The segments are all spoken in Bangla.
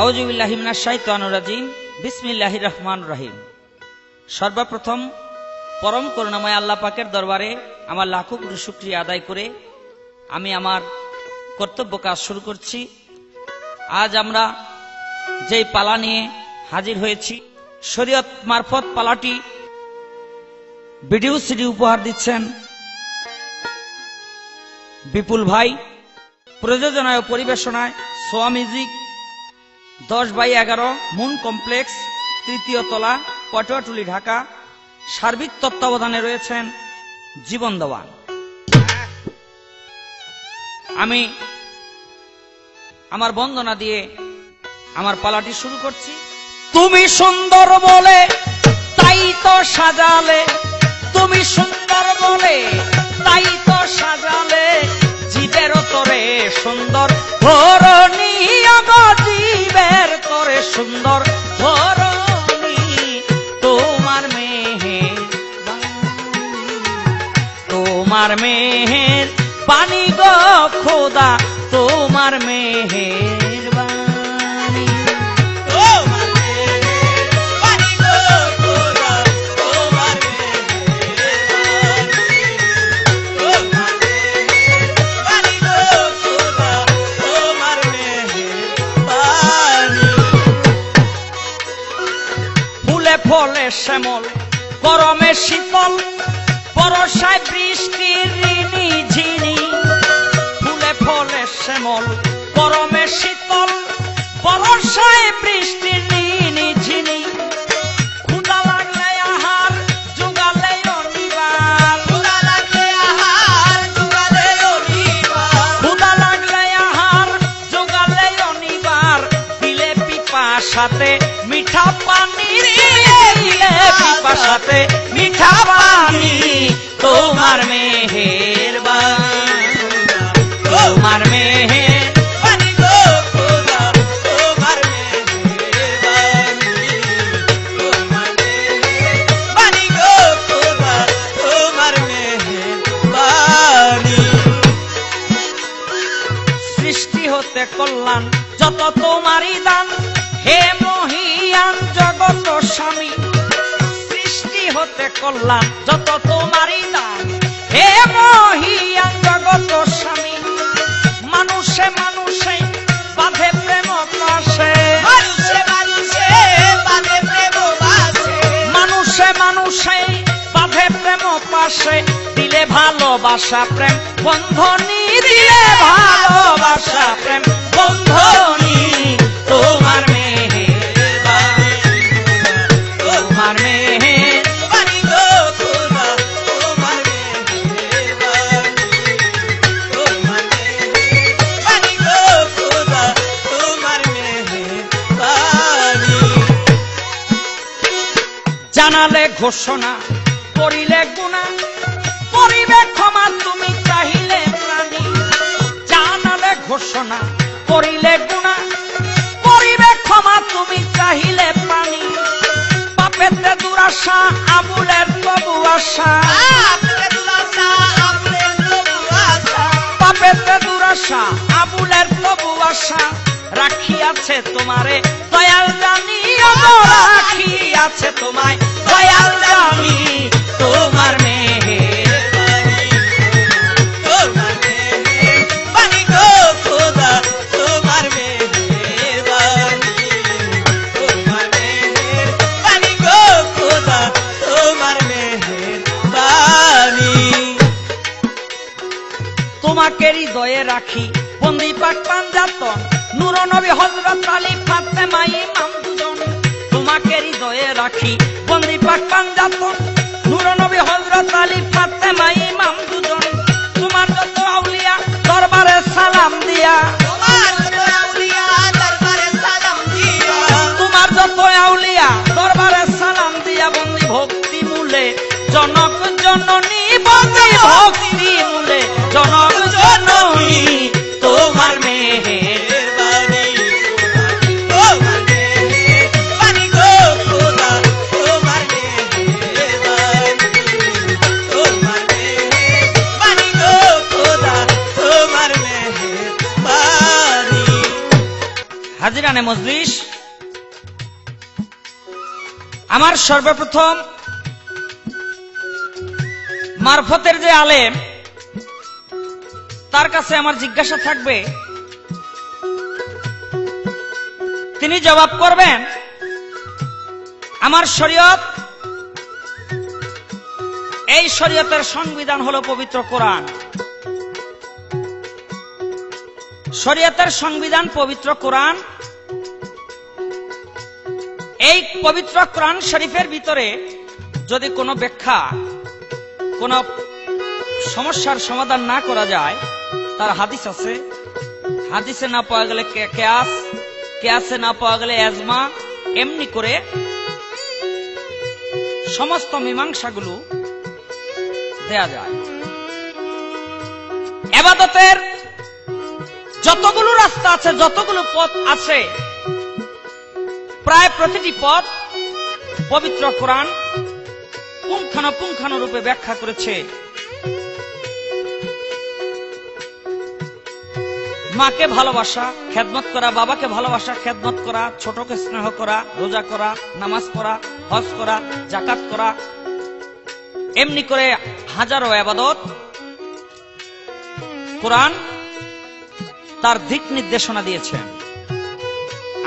আউযু বিল্লাহি মিনাশ শাইতানির রাজিম। বিসমিল্লাহির রহমানির রহিম। সর্বপ্রথম পরম করুণাময় আল্লাহ পাকের দরবারে আমার লাখো কোটি শুকরিয়া আদায় করে আমি আমার কর্তব্য কাজ শুরু করছি। আজ আমরা যেই পালা নিয়ে হাজির হয়েছি, শরীয়ত মারফত পালাটি ভিডিও সিডি উপহার দিচ্ছেন বিপুল ভাই। প্রযোজনায় ও পরিবেশনায় সোয়া মিউজিক, 10/11 মুন কমপ্লেক্স, তৃতীয় তলা, পটুয়াটুলি, ঢাকা। সার্বিক তত্ত্বাবধানে রয়েছেন জীবন দেওয়ান। আমি আমার বন্দনা দিয়ে আমার পালাটি শুরু করছি। তুমি সুন্দর বলে তাই তো সাজালে, তুমি সুন্দর বলে তাই তো সাজালে, জীবের তরে সুন্দর ধরণী, জীবের তরে সুন্দর ধরণী। তোমার মেহের, তোমার মেহের বাণী গো খোদা, তোমার মেহের বাণী। ফুলে ফলে শ্যামল, গরমে শীতল, বর্ষায় বৃষ্টির ঋণী ঝিনি। ফুলে ফলে শ্যামল, গরমে শীতল, বর্ষায় বৃষ্টির ঋণী ঝিনি। ক্ষুধা লাগলে আহার জোগালে অনিবার, ক্ষুধা লাগলে আহার জোগালে অনিবার, ক্ষুধা লাগলে আহার জোগালে অনিবার। দিলে পিপাসাতে মিঠা পানি, দিলে পিপাসাতে মিঠা পানি। তোমার মেহের বাণী, তোমার মেহের বাণী গো খোদা, তোমার মেহের বাণী, তোমার মেহের বাণী গো খোদা, তোমার মেহের বাণী। সৃষ্টি হতে কল্যাণ যত তোমারই দান, হে মহিয়ান জগত স্বামী। সৃষ্টি হতে কল্যাণ যত তোমারই দান, হে মহিয়ান জগত স্বামী। মানুষে মানুষে বাঁধে প্রেম পাশে, মানুষে মানুষে বাঁধে প্রেম পাশে, মানুষে মানুষে বাঁধে প্রেম পাশে। দিলে ভালোবাসা প্রেম বন্ধনী, দিলে ভালোবাসা প্রেম বন্ধনী। তোমার মেহের বাণী, তোমার মেহের বাণী গো খোদা, তোমার মেহের বাণী, তোমার মেহের বাণী গো খোদা, তোমার মেহের বাণী। জানালে ঘোষণা, করিলে গুনাহ, করিবে ক্ষমা তুমি চাহিলে প্রাণী। জানালে ঘোষণা, করিলে গুনাহ, করিবে ক্ষমা তুমি চাহিলে প্রাণী। পাপেতে দুরাশা, আবুলের তবু আশা, পাপেতে দুরাশা, আবুলের তবু আশা। রাখিয়াছে তোমারে দয়াল জানি, রাখিয়াছে তোমায় দয়াল জানি। তোমার মেহের বাণী, তোমার মেহের বাণী গো খোদা, তোমার মেহের বাণী, তোমার মেহের বাণী গো খোদা, তোমার মেহের বাণী। তোমাকে হৃদয়ে রাখি বন্দি পাক পাঞ্জাতন, নূর নবী হযরত আলী ফাতেমা ইমাম দুজন। তোমাকে হৃদয়ে রাখি বন্দি পাক পাঞ্জাতন, নূর নবী হযরত আলী ফাতেমা ইমাম দুজন। তোমার যত আউলিয়া দরবারে সালাম দিয়া, তোমার যত আউলিয়া দরবারে সালাম দিয়া, তোমার যত আউলিয়া দরবারে সালাম দিয়া। বন্দি ভক্তি মূলে জনক জননী, বন্দি ভক্তি মূলে জনক জননী। তোমার মেহের বাণী, তোমার মেহের বাণী গো খোদা, তোমার মেহের বাণী, তোমার মেহের বাণী গো খোদা, তোমার মেহের বাণী। আমার সর্বপ্রথম মারফতের যে আলেম, তার কাছে আমার জিজ্ঞাসা থাকবে, তিনি জবাব করবেন আমার শরীয়ত, এই শরীয়তের সংবিধান হলো পবিত্র কোরআন। শরীয়তের সংবিধান পবিত্র কোরআন। এই পবিত্র কোরআন শরীফের ভিতরে যদি কোনো ব্যাখ্যা, কোন সমস্যার সমাধান না করা যায়, তার হাদিস আছে। হাদিসে না পাওয়া গেলে কিয়াস, কিয়াসে না পাওয়া গেলে এজমা, এমনি করে সমস্ত মীমাংসাগুলো দেয়া যায়। ইবাদতের যতগুলো রাস্তা আছে, যতগুলো পথ আছে, প্রায় প্রতিটি পথ পবিত্র কোরআন পুঙ্খানুপুঙ্খানুরূপে ব্যাখ্যা করেছে। মাকে ভালোবাসা, খেদমত করা, বাবাকে ভালোবাসা, খেদমত করা, ছোটকে স্নেহ করা, রোজা করা, নামাজ পড়া, হজ করা, যাকাত করা, এমনি করে হাজারো ইবাদত কোরআন তার দিক নির্দেশনা দিয়েছেন।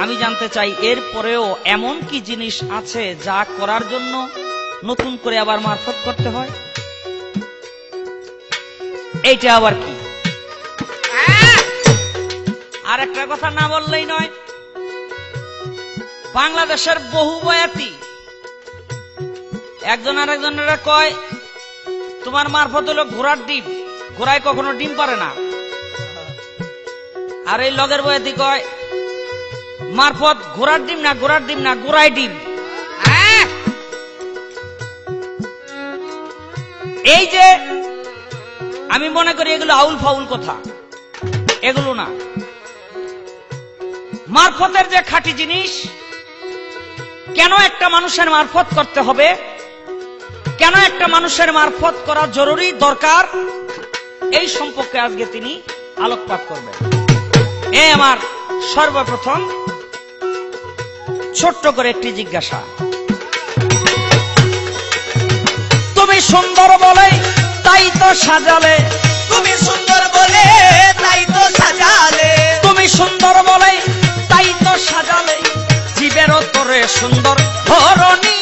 আমি জানতে চাই, এর পরেও এমন কি জিনিস আছে যা করার জন্য নতুন করে আবার মারফত করতে হয়? এইটা আবার কি? আর একটা কথা না বললেই নয়, বাংলাদেশের বহু বয়াতি একজন আর একজনের কয় তোমার মারফত হলো ঘোড়ার ডিম, ঘোড়ায় কখনো ডিম পারে না। আর এই লগের বয়াতি কয় মারফত ঘোড়ার ডিম না, ঘোড়ার ডিম না, গোড়ায় ডিম। এই যে আমি মনে করি এগুলো আউল ফাউল কথা, এগুলো না। মারফতের যে খাঁটি জিনিস, কেন একটা মানুষের মারফত করতে হবে, কেন একটা মানুষের মারফত করা জরুরি দরকার, এই সম্পর্কে আজকে তিনি আলোকপাত করবেন। এই আমার সর্বপ্রথম ছোট্ট করে একটি জিজ্ঞাসা। তুমি সুন্দর বলে তাই তো সাজালে, তুমি সুন্দর বলে তাই তো সাজালে, তুমি সুন্দর বলে তাই তো সাজালে, জীবেরও তোরে সুন্দর ধরণী,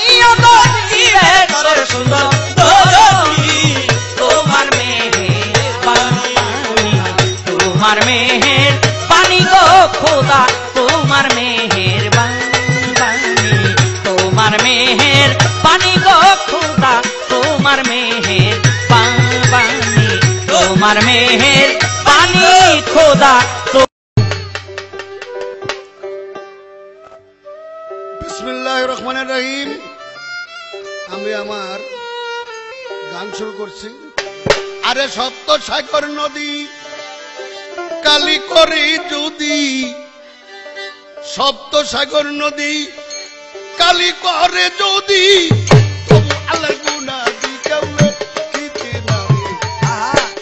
জীবের তোরে সুন্দর ধরণী, তোমার মেহের পানি, তোমার মেহের পানি গো খোদা, তোমার মেহের বানি, তোমার মেহের পানি গো খোদা, তোমার মেহের পানি, তোমার মেহের পানি খোদা। বিসমিল্লাহির রহমানির রহিম। আমি আমার গান শুরু করছি। আরে সপ্ত সাগর নদী কালি করে যদি, সপ্ত সাগর নদী কালি করে যদি, তবু আল্লাহর গুনাহ কেউলে দিতে নারে।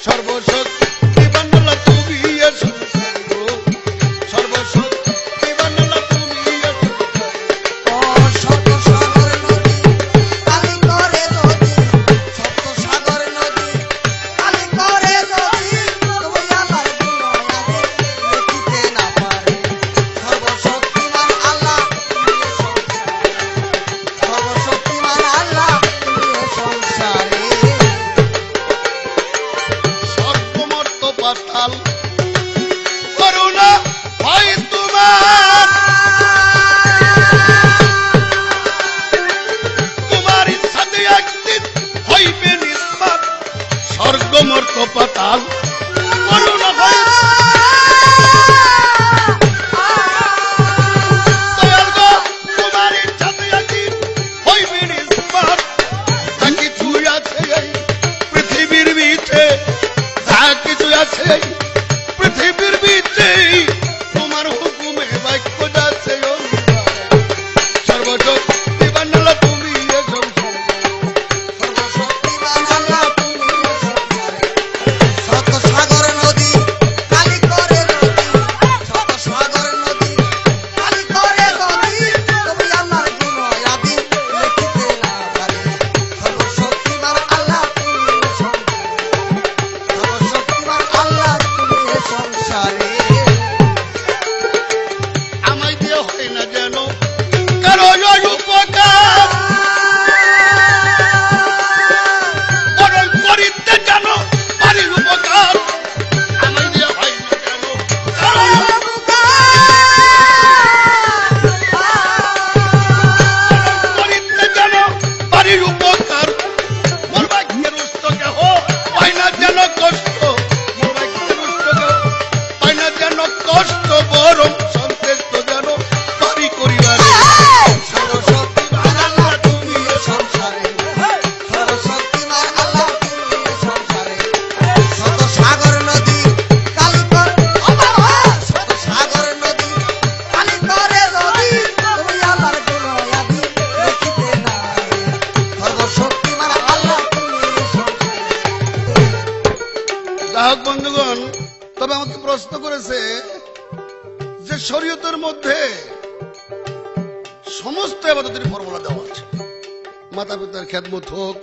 সর্বশক্তি বান্দালা তুমি সংসার গো, সর্বশক্তি বান্দালা তুমি পাতাল করুণা হয় তোমার, তোমার ইচ্ছাতে একদিন হইবে নিষ্পাপ। স্বর্গ মর্ত পাতাল করুণা হয়, তোমার ইচ্ছাতে একদিন হইবে নিষ্পাপ। যা কিছু আছে পৃথিবীর ভিতরে, যা কিছু আছে পৃথিবীর ভিতরে, তোমার হুকুমে বাক্য যাচ্ছে। সর্বশক্তি বান্দালা তুমি সাগর নদী কালি করে নদী, শত সাগর নদী কালি করে নদী, তুমি আল্লাহর গুণয়াদি বলতেছে যে শরীয়তের মধ্যে সমস্ত ইবাদতের ফর্মুলা দেওয়া আছে। মাতা পিতার খেদমত হোক,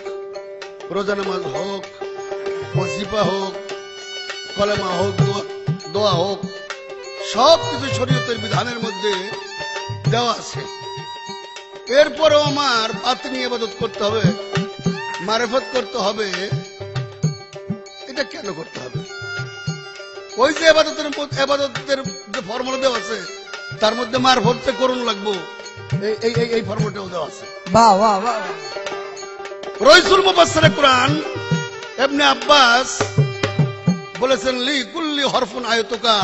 রোজা নামাজ হোক, ওয়াজিফা হোক, কলেমা হোক, দোয়া হোক, সবকিছু শরীয়তের বিধানের মধ্যে দেওয়া আছে। এরপরেও আমার বাতিনি ইবাদত করতে হবে, মারিফত করতে হবে, এটা কেন করতে হবে? ওই যে ইবাদতের যে ফর্মুলা দেওয়া আছে তার মধ্যে মারিফত করুন লাগবো, এই ফর্মুলাটাও দেওয়া আছে। বাহ বাহ বাহ। রইসুল মুফাসসিরে কুরআন ইবনে আব্বাস বলেছেন, লি কুল্লি হরফুন আয়াতুকা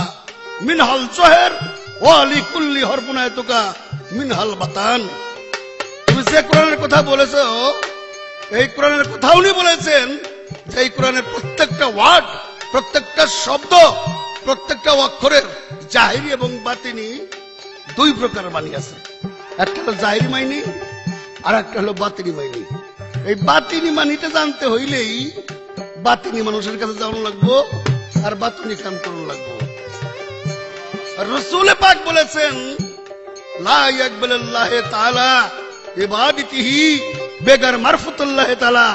মিনহাল জহর ওয়া লি কুল্লি হরফুন আয়াতুকা মিনহাল বাতান। তুমি যে কোরআনের কথা বলেছো, এই কোরআনের কথা উনি বলেছেন যে এই কোরআনের প্রত্যেকটা ওয়ার্ড, প্রত্যেকটা শব্দ, প্রত্যেকটা অক্ষরের জাহিরি এবং বাতিনি দুই প্রকার মানি আছে। একটা হলো জাহিরি মাইনি, আর একটা হলো বাতিনি মাইনি। এই বাতিনি মানিটা জানতে হইলেই বাতিনি মানুষের কাছে যাওয়ানো লাগবো, আর বাতিনি কাম করুন লাগবো। রাসূল পাক বলেছেন, লা ইয়াকবালুল্লাহু তাআলা ইবাদাতিহি বেগার মারফুতুল্লাহ তাআলা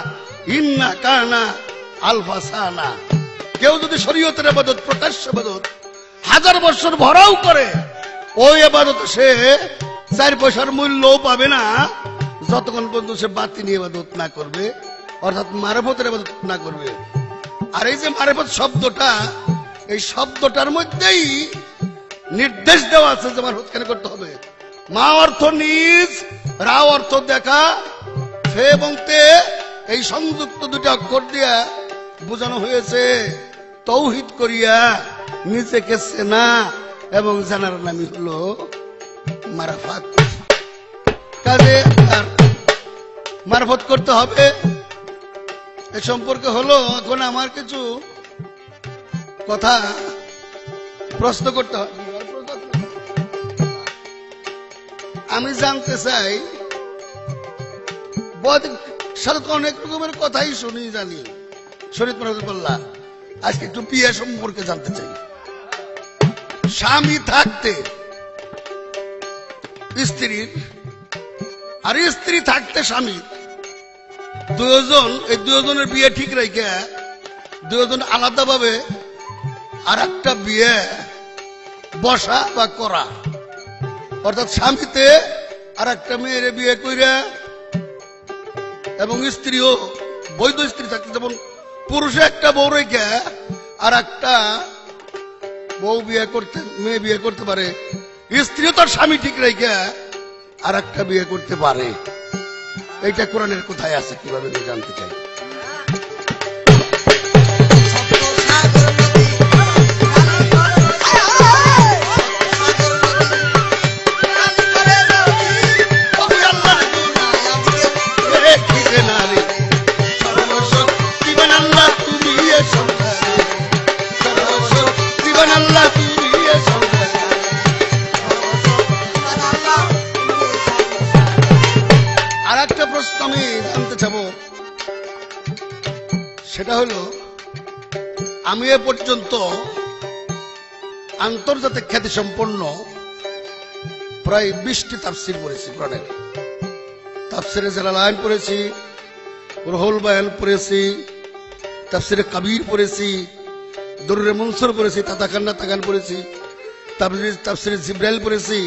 ইন্না কানা আলফাসানা। কেউ যদি শরীয়তের ইবাদত, প্রকাশ্য ইবাদত 1000 বছর ভরাও করে, ওই ইবাদত সে 4 পয়সার মূল্যও পাবে না যতক্ষণ পর্যন্ত সে বাতিনি ইবাদত না করবে, অর্থাৎ মারিফতের ইবাদত না করবে। আর এই যে মারিফত শব্দটা, এই শব্দটার মধ্যেই নির্দেশ দেওয়া আছে যে মারিফত কেন করতে হবে। মা অর্থ নিজ, রা অর্থ দেখা, ফে এবং তে এই সংযুক্ত দুটি অক্ষর দিয়া বোঝানো হয়েছে তৌহিদ করিয়া নিজেকে চেনা এবং জানার নামই হলো মারিফত। কাজে মারিফত করতে হবে। এ সম্পর্কে হলো এখন আমার কিছু কথা প্রশ্ন করতে হবে। আমি জানতে চাই, সাথে তো অনেক রকমের কথাই শুনি, জানি শরীয়ত মাহফুজুল্লাহ, আজকে একটু বিয়ে সম্পর্কে জানতে চাই। স্বামী থাকতে স্ত্রীর আর স্ত্রী থাকতে স্বামীর, দুজন, এই দুজনের বিয়ে ঠিক রেখে দুজন আলাদা ভাবে আর একটা বিয়ে বসা বা করা, অর্থাৎ স্বামীতে আর একটা মেয়ের বিয়ে কইরা, এবং স্ত্রীও বৈধ স্ত্রী থাকতে, যেমন পুরুষে একটা বউ রেখে আর একটা বউ বিয়ে করতে, মেয়ে বিয়ে করতে পারে, স্ত্রীও তার স্বামী ঠিক রেখে আর একটা বিয়ে করতে পারে। এইটা কোরআনের কোথায় আছে, কিভাবে আমি জানতে চাই। সেটা হলো, আমি এ পর্যন্ত আন্তর্জাতিক খ্যাতি সম্পন্ন প্রায় 20টি তাফসির পড়েছি। কোরআনের তাফসিরে জালালাইন পড়েছি, রুহুল বায়ান পড়েছি, তাফসিরে কাবীর পড়েছি, দুররে মনসুর পড়েছি, তাতাকান্না তাকান পড়েছি, তাফসিরে জিব্রাইল পড়েছি,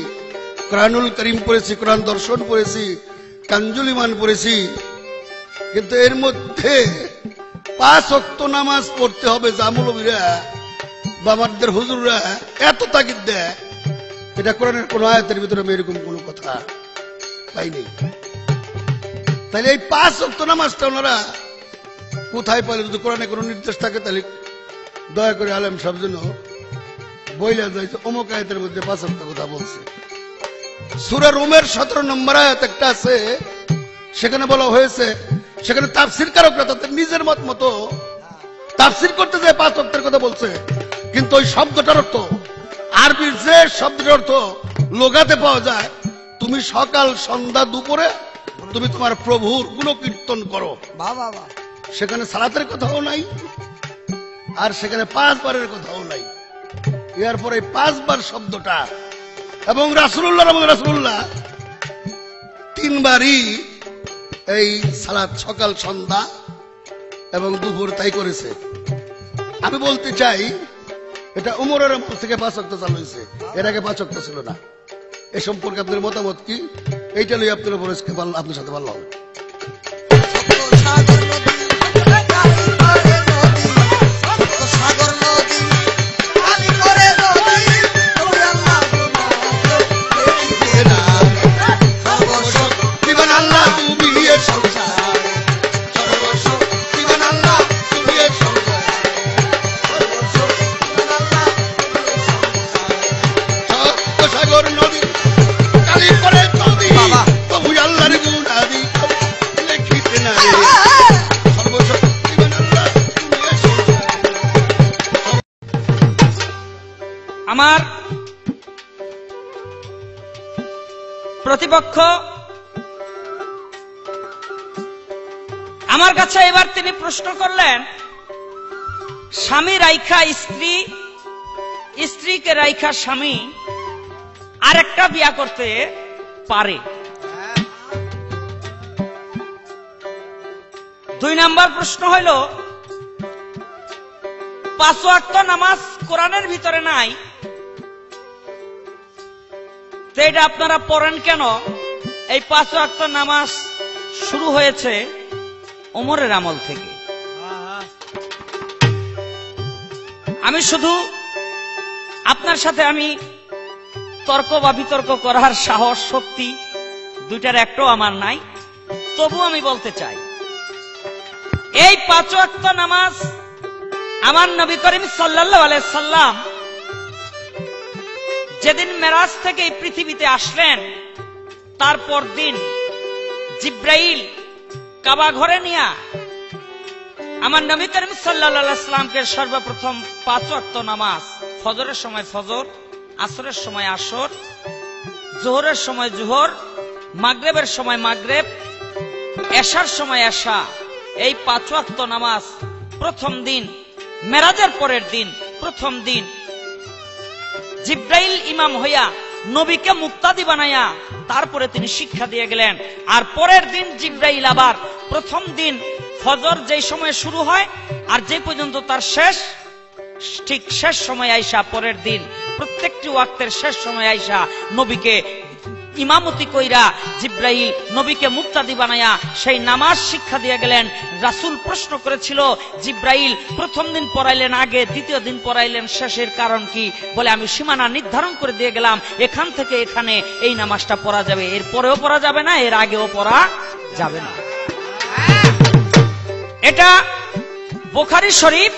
কোরআনুল করিম পড়েছি, কোরআন দর্শন পড়েছি, কানজুল ইমান পড়েছি। কিন্তু এর মধ্যে 5 ওয়াক্ত নামাজ পড়তে হবে যা মৌলবীরা বা আমাদের হুজুররা এত তাগিদ দেয়, এটা কোরআনের কোন আয়াতের ভিতরে আমি এরকম কোন কথা পাইনি। তাহলে এই 5 ওয়াক্ত নামাজটা ওনারা কোথায় পাইলে? যদি কোরআনে কোনো নির্দেশ থাকে তাহলে দয়া করে আলেম সাহেব জন্য বইলা যায় যে অমুক আয়াতের মধ্যে 5 ওয়াক্ত কথা বলছে। সূরা রুমের 17 নম্বর আয়াত একটা আছে, সেখানে বলা হয়েছে, সেখানে তাফসীর কারকরা তাদের নিজের মত মতো তাফসীর করতে যায় 5 ওয়াক্তের কথা বলছে, কিন্তু ওই শব্দটার অর্থ, আরবির যে শব্দের অর্থ লোগাতে পাওয়া যায়, তুমি সকাল সন্ধ্যা দুপুরে তুমি তোমার প্রভুর গুণকীর্তন করো। সেখানে সালাতের কথাও নাই, আর সেখানে 5 বারের কথাও নাই। এরপরে 5 বার শব্দটা, এবং রাসূলুল্লাহ রাসূলুল্লাহ 3 বারই এই সালাত সকাল সন্ধ্যা এবং দুপুর তাই করেছে। আমি বলতে চাই এটা উমরের আমল থেকে 5 ওয়াক্ত চালু হয়েছে, এর আগে 5 ওয়াক্ত ছিল না। এ সম্পর্কে আপনার মতামত কি? এইটা লই আপনার উপর আপনার সাথে ভালো হবে। আমার প্রতিপক্ষ আমার কাছে এবার তিনি প্রশ্ন করলেন, স্বামী রাইখা স্ত্রী, স্ত্রীকে রাইখা স্বামী আরেকটা বিয়া করতে পারে? 2 নাম্বার প্রশ্ন হইল, 5 ওয়াক্ত নামাজ কোরআনের ভিতরে নাই, তো এটা আপনারা পড়েন কেন? এই 5 ওয়াক্ত নামাজ শুরু হয়েছে ওমরের আমল থেকে। আমি শুধু আপনার সাথে আমি তর্ক বা বিতর্ক করার সাহস শক্তি দুইটার একটাও আমার নাই, তবু আমি বলতে চাই এই 5 ওয়াক্ত নামাজ আমার নবী করিম সাল্লাল্লাহু আলাইহি সাল্লাম যেদিন মেরাজ থেকে এই পৃথিবীতে আসলেন, তারপর দিন জিব্রাইল কাবা ঘরে নিয়ে আমার নবী করিম সাল্লাল্লাহু আলাইহি সাল্লামকে সর্বপ্রথম 5 ওয়াক্ত নামাজ, ফজরের সময় ফজর, আসরের সময় আসর, জোহরের সময় জোহর, মাগরিবের সময় মাগরিব, এশার সময় এশা, এই 5 ওয়াক্ত নামাজ প্রথম দিন মেরাজের পরের দিন প্রথম দিন জিব্রাইল ইমাম হইয়া নবীকে মুক্তাদি বানাইয়া তারপরে তিনি শিক্ষা দিয়ে গেলেন। আর পরের দিন জিব্রাইল আবার প্রথম দিন ফজর যেই সময় শুরু হয় আর যে পর্যন্ত তার শেষ, ঠিক শেষ সময় আইসা পরের দিন প্রত্যেকটি ওয়াক্তের শেষ সময় আইসা নবীকে ইমামতি কইরা জিব্রাইল নবীকে মুক্তাদি বানায়া সেই নামাজ শিক্ষা দিয়ে গেলেন। রাসূল প্রশ্ন করেছিল, জিব্রাইল প্রথম দিন পড়াইলেন আগে, দ্বিতীয় দিন পড়াইলেন শেষের কারণ কি? বলে, আমি সীমানা নির্ধারণ করে দিয়ে গেলাম, এখান থেকে এখানে এই নামাজটা পড়া যাবে, এর পরেও পড়া যাবে না, এর আগেও পড়া যাবে না। এটা বুখারী শরীফ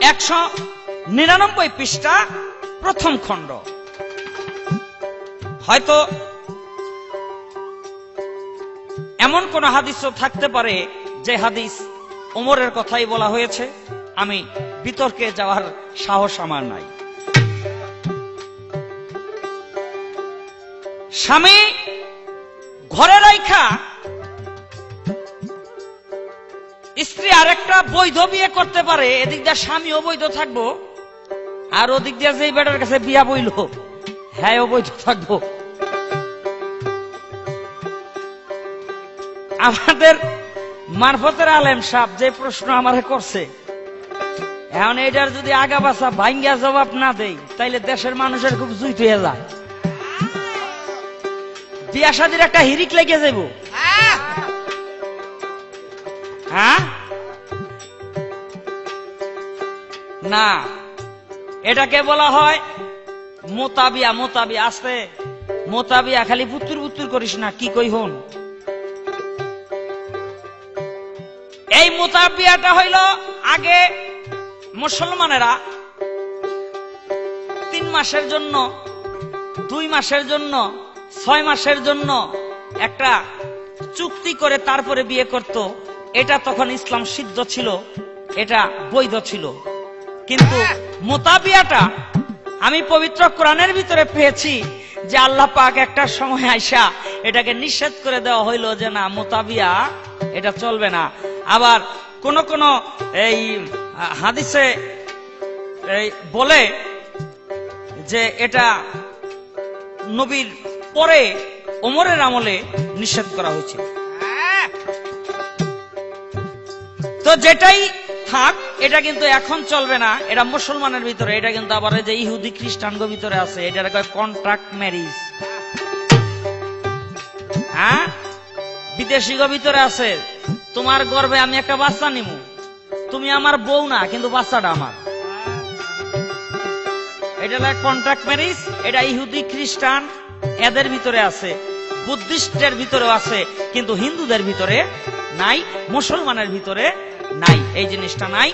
199 পৃষ্ঠা প্রথম খণ্ড। হয়তো এমন কোন হাদিসও থাকতে পারে যে হাদিস ওমরের কথাই বলা হয়েছে, আমি বিতর্কে যাওয়ার সাহস আমার নাই। স্বামী ঘরে রাইখা স্ত্রী আরেকটা বৈধ বিয়ে করতে পারে, এদিক দিয়ে স্বামীও বৈধ থাকবো, আর ওদিক দিয়ে যে বেটার কাছে বিয়া বইল হ্যাঁ বৈধ থাকবো। আমাদের মারফতের আলেম সাহেব যে প্রশ্ন আমারে করছে, এখন এটার যদি আগা বাসা ভাঙ্গা জবাব না দেই তাইলে দেশের মানুষের খুব জুইত হয়ে যায়, বিয়া শাদির একটা হিরিক লেগে যাইব। হ্যাঁ না, এটাকে বলা হয় মোতাবিয়া। মোতাবিয়া আছে, মোতাবিয়া, খালি বুত্তুর বুত্তুর করিস না, কি কই হন। এই মোতাবিয়াটা হইল আগে মুসলমানেরা 3 মাসের জন্য, 2 মাসের জন্য, 6 মাসের জন্য একটা চুক্তি করে তারপরে বিয়ে করত। এটা তখন ইসলাম সিদ্ধ ছিল, এটা বৈধ ছিল। কিন্তু মোতাবিয়াটা আমি পবিত্র কোরআনের ভিতরে পেয়েছি যে আল্লাহ পাক একটা সময় আইসা এটাকে নিষেধ করে দেওয়া হইল যে না, মোতাবিয়া এটা চলবে না। আবার কোন কোন এই হাদিসে বলে যে এটা নবীর পরে ওমরের আমলে নিষেধ করা হয়েছিল। তো যেটাই থাক, এটা কিন্তু এখন চলবে না, এটা মুসলমানের ভিতরে, এটা কিন্তু আবার যে ইহুদি খ্রিস্টানগো ভিতরে আছে, এটা কন্ট্রাক্ট ম্যারেজ। হ্যাঁ, বিদেশিগো ভিতরে আছে, তোমার গর্ভে আমি একটা বাচ্চা নিমু, তুমি আমার বউ না, কিন্তু বাচ্চাটা আমার। এটা কন্ট্রাক্ট ম্যারেজ। এটা ইহুদি খ্রিস্টান এদের ভিতরে আছে, বুদ্ধিস্টের ভিতরে আছে, কিন্তু হিন্দুদের ভিতরে নাই, মুসলমানের ভিতরে নাই, এই জিনিসটা নাই।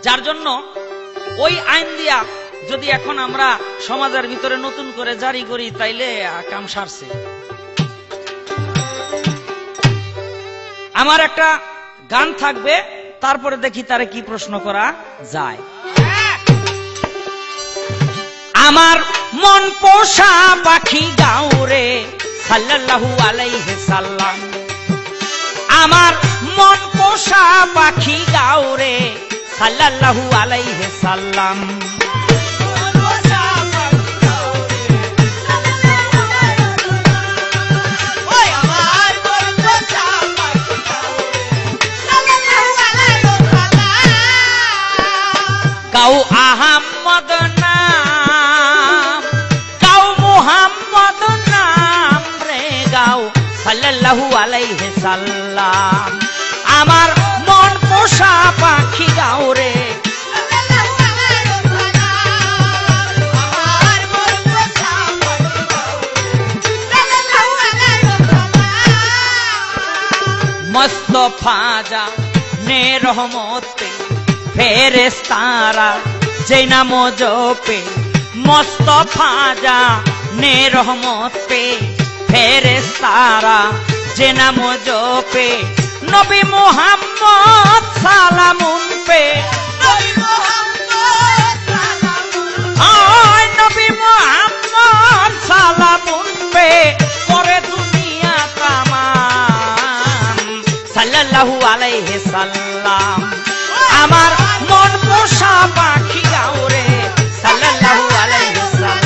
যার জন্য ওই আইন দিয়া যদি এখন আমরা সমাজের ভিতরে নতুন করে জারি করি, তাইলে কাম সারছে। আমার একটা গান থাকবে, তারপরে দেখি তারে কি প্রশ্ন করা যায়। আমার মন পোষা পাখি গাউরে সাল্লাল্লাহু আলাইহি সাল্লাম, আমার মন পোষা পাখি গাউরে সাল্লাল্লাহু আলাইহি সাল্লাম। গাও আহমদ নাম, গাও মুহাম্মদ নাম রে, গাও সাল্লাল্লাহু আলাইহি সাল্লাম। আমার মন পোষা পাখি গাও রে, মুস্তাফা যা নে রহমত পে ফেরেশতারা যেই নাম জপে, মুস্তাফা যা নে রহমত পে ফেরেশতারা যে নাম জপে, নবী মুহাম্মদ সালামুন পে, নবী মুহাম্মদ সালামুন পে করে দুনিয়া তামাম সাল্লাল্লাহু আলাইহি সাল্লাম। আমার মন পোষা পাখি গাউরে সাল্লাল্লাহু আলাইহি সাল্লাম।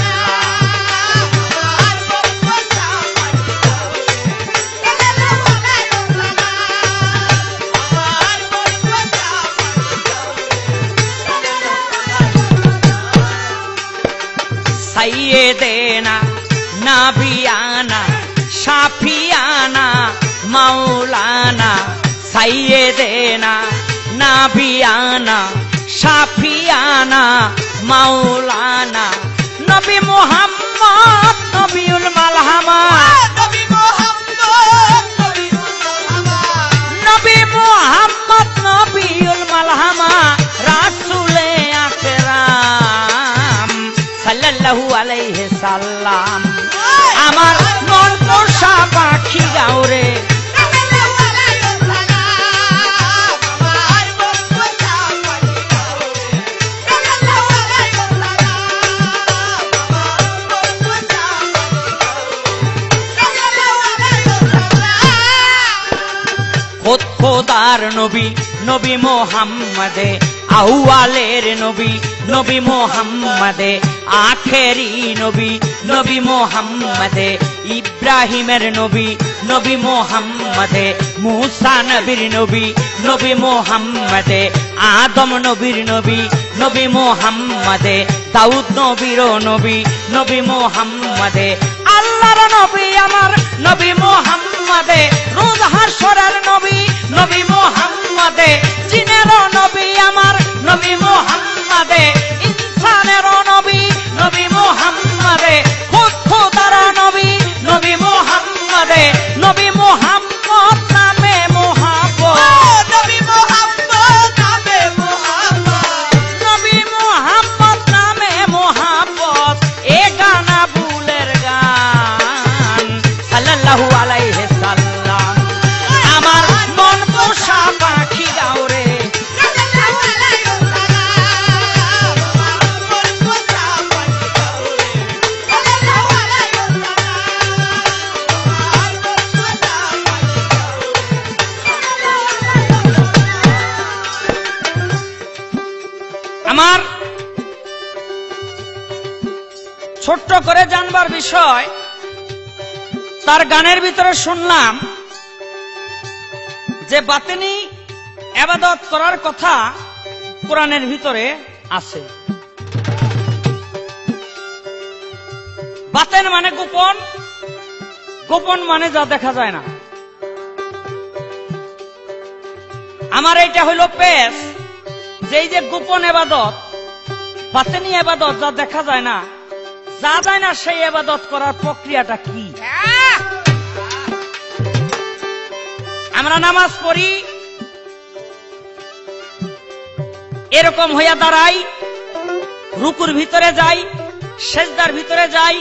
সাইয়েদেনা নাবিয়ানা শাফিয়ানা মাওলানা, সাইয়েদেনা নাবিয়ানা শাফিয়ানা মাওলানা, নবী মুহাম্মদ নবিউল মালহামা, নবী মুহাম্মদ নবিউল মালহামা, রাসূলে আকরাম সাল্লাল্লাহু আলাইহি সাল্লাম। আমার মন পোষা পাখি গাউরে খোদার নবী নবী মোহাম্মদে, আউয়ালের নবী নবী মোহাম্মদে, আখেরি নবী নবী মোহাম্মদে, ইব্রাহিমের নবী নবী মোহাম্মদে, মুসা নবীর নবী নবী মোহাম্মদে, আদম নবীর নবী নবী মোহাম্মদে, দাউদ নবীর নবী নবী মোহাম্মদে, আল্লাহর নবী আমার নবী মোহাম্মদে, রোজ হাসরের নবী নবী মোহাম্মদে, জিনের নবী আমার নবী মোহাম্মদে, ইনসানের নবী নবী মোহাম্মদে, খোদার নবী নবী মোহাম্মদে, নবী মোহাম্মদ নামে মোহাম্মদ, নবী মোহাম্মদ নামে মোহাম্মদ, নবী মোহাম্মদ নামে মোহাম্মদ, এ গানা বুলের গান সাল্লাল্লাহু আলাইহি সাল্লাম। আমার মন পোষা পাখি গাউরে আমার করে জানবার বিষয়, তার গানের ভিতরে শুনলাম যে বাতেনি ইবাদত করার কথা কোরআনের ভিতরে আছে। বাতেন মানে গোপন, গোপন মানে যা দেখা যায় না। আমার এইটা হইল পেশ, যে এই যে গোপন ইবাদত, বাতেনি ইবাদত যা দেখা যায় না, যা যায় না সেই ইবাদত করার প্রক্রিয়াটা কি। আমরা নামাজ পড়ি, এরকম হইয়া দাঁড়াই, রুকুর ভিতরে যাই, সেজদার ভিতরে যাই,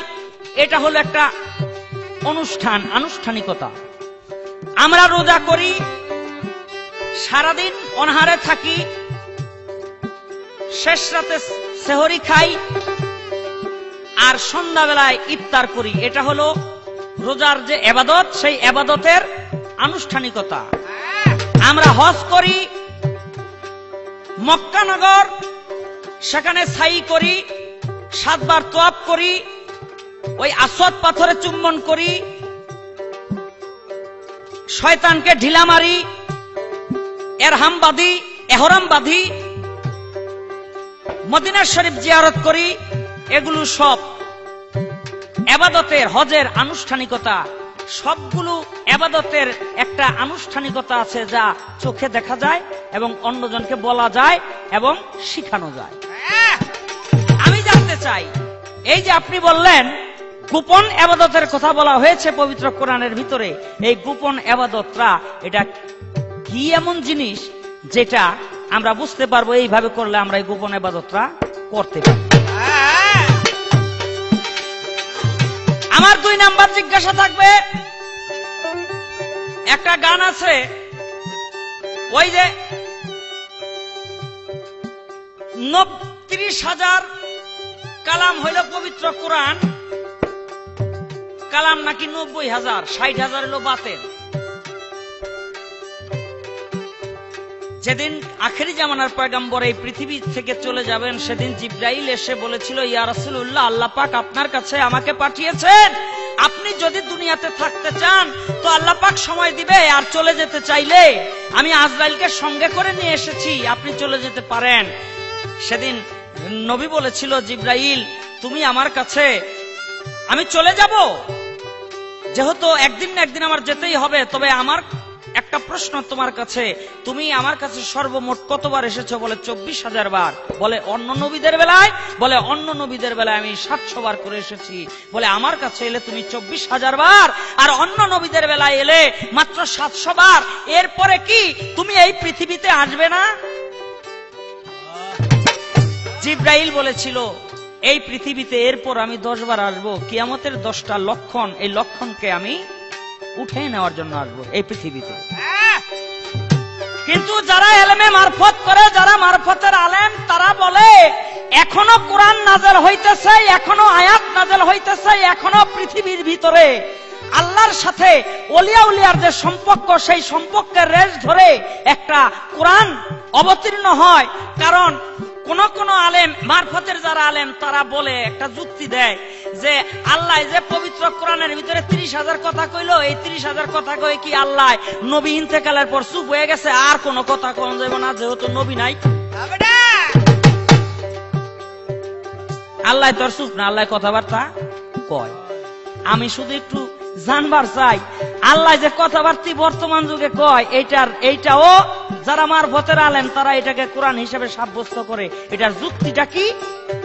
এটা হলো একটা অনুষ্ঠান, আনুষ্ঠানিকতা। আমরা রোজা করি, সারাদিন অনাহারে থাকি, শেষ রাতে সেহরি খাই, আর সন্ধ্যাবেলায় ইফতার করি। এটা হলো রোজার যে ইবাদত, সেই ইবাদতের আনুষ্ঠানিকতা। আমরা হজ করি, মক্কা নগর, সেখানে সাই করি, 7 বার তোয়াফ করি, ওই আসওয়াদ পাথরে চুম্বন করি, শয়তানকে ঢিলা মারি, এরহাম বাঁধি, এহরাম বাঁধি, মদিনা শরীফ জিয়ারত করি। এগুলো সব ইবাদতের, হজের আনুষ্ঠানিকতা। সবগুলো ইবাদতের একটা আনুষ্ঠানিকতা আছে, যা চোখে দেখা যায় এবং অন্যজনকে বলা যায় এবং শিখানো যায়। আমি জানতে চাই, এই যে আপনি বললেন গোপন ইবাদতের কথা বলা হয়েছে পবিত্র কোরআনের ভিতরে, এই গোপন ইবাদতটা এটা কি এমন জিনিস যেটা আমরা বুঝতে পারবো এইভাবে করলে আমরা এই গোপন ইবাদতটা করতে পারি? আমার 2 নাম্বার জিজ্ঞাসা থাকবে, একটা গান আছে, ওই যে 30,000 কালাম হইল পবিত্র কোরআন, কালাম নাকি 90,000, 60,000 হইল বাতেন। যেদিন আখেরি জামানার পয়গম্বর এই পৃথিবী থেকে চলে যাবেন, সেদিন জিবরাইল এসে বলেছিল, ইয়া রাসূলুল্লাহ, আল্লাহ পাক আপনার কাছে আমাকে পাঠিয়েছেন, আপনি যদি দুনিয়াতে থাকতে চান তো আল্লাহ পাক সময় দিবে, আর চলে যেতে চাইলে আমি আজরাইলকে সঙ্গে করে নিয়ে এসেছি, আপনি চলে যেতে পারেন। সেদিন নবী বলেছিল, জিবরাইল তুমি আমার কাছে, আমি চলে যাব, যেহেতু একদিন না একদিন আমার যেতেই হবে, তবে আমার একটা প্রশ্ন তোমার কাছে, তুমি আমার কাছে সর্বমোট কতবার এসেছো? বলে 24,000 বার। বলে অন্য নবীদের বেলায়? বলে অন্য নবীদের বেলায় আমি 700 বার করে এসেছি। বলে আমার কাছে এলে তুমি 24,000 বার, আর অন্য নবীদের বেলায় এলে মাত্র 700 বার। এরপরে কি তুমি এই পৃথিবীতে আসবে না? জিবরাইল বলেছিল, এই পৃথিবীতে এরপর আমি 10 বার আসবো, কিয়ামতের 10টা লক্ষণ, এই লক্ষণকে আমি উঠে নেওয়ার জন্য আসবো এই পৃথিবীতে। কিন্তু যারা এলেমে মারফত করে, যারা মারফতের আলেম, তারা বলে এখনো কোরআন নাযিল হইতেছে, এখনো আয়াত নাযিল হইতেছে, এখনো পৃথিবীর ভিতরে আল্লাহর সাথে ওলিয়া উলিয়ার যে সম্পর্ক, সেই সম্পর্কের রেশ ধরে একটা কোরআন অবতীর্ণ হয়। কারণ কোন কোন আলেম, মারফতের যারা আলেম, তারা বলে, একটা যুক্তি দেয় যে আল্লাহ যে পবিত্র কোরআনের ভিতরে 30,000 কথা কইল, এই 30,000 কথা কয়ে কি আল্লাহ নবী ইন্তেকালের পর চুপ হয়ে গেছে, আর কোন কথা কোন যাব না, যেহেতু নবী নাই? আল্লাহ তোর চুপ না, আল্লাহ কথাবার্তা কয়। আমি শুধু একটু জানবার চাই, আল্লাহ যে কথাবার্তা বর্তমান যুগে কয়, এইটাও যারা মারফতের আলেম তারা এটাকে কোরআন হিসেবে সাব্যস্ত করে, এটার যুক্তিটা কি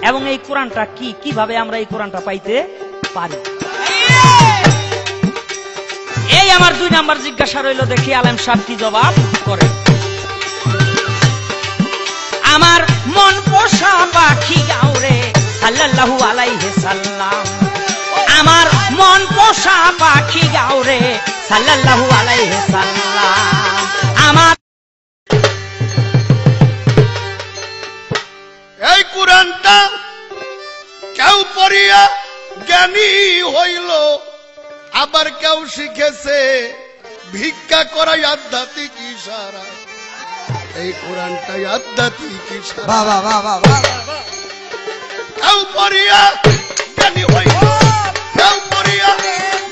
এবং এই কোরআনটা কি, কিভাবে আমরা এই কোরআনটা পাইতে পারি? এই আমার 2 নাম্বার জিজ্ঞাসা রইল, দেখি আলেম সাহেব কি জবাব করে। আমার মন পোষা পাখি গাউরে সাল্লাল্লাহু আলাইহি সাল্লাম, আমার মন পোষা পাখি গাউরে সাল্লাল্লাহু আলাইহি সাল্লাম। আমার এই কোরআনটা কেউ পড়িয়া জ্ঞানী হইল, আবার কেউ শিখেছে ভিক্ষা করাই আধ্যাত্মিক ইশারা। এই কোরআনটাই আধ্যাত্মিক ইশারা। কেউ পড়িয়া জ্ঞানী হইল, কেউ পড়িয়া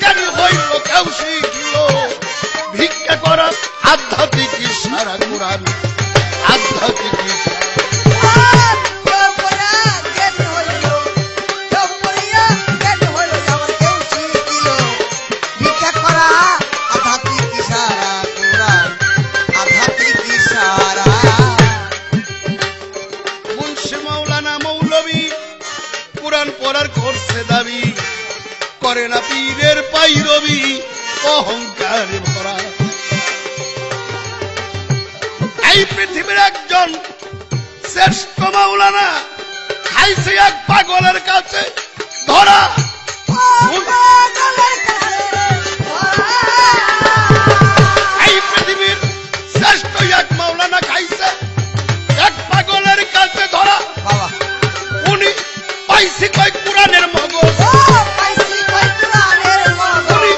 জ্ঞানী হইল, কেউ শিখিল ভিক্ষা করা আধ্যাত্মিক ইশারা কোরআন, আধ্যাত্মিক ইশারা। মুন্সি মাওলানা মৌলবী কোরআন পড়ার করছে দাবি, করে না পীরের পাইরবি, অহংকারে ভরা। এই পৃথিবীর একজন শ্রেষ্ঠ মাওলানা খাইছে এক পাগলের কাছে ধরা। এই পৃথিবীর শ্রেষ্ঠ এক মাওলানা খাইছে এক পাগলের কাছে ধরা। উনি পাইছি কয় কোরআনের মগজ, উনি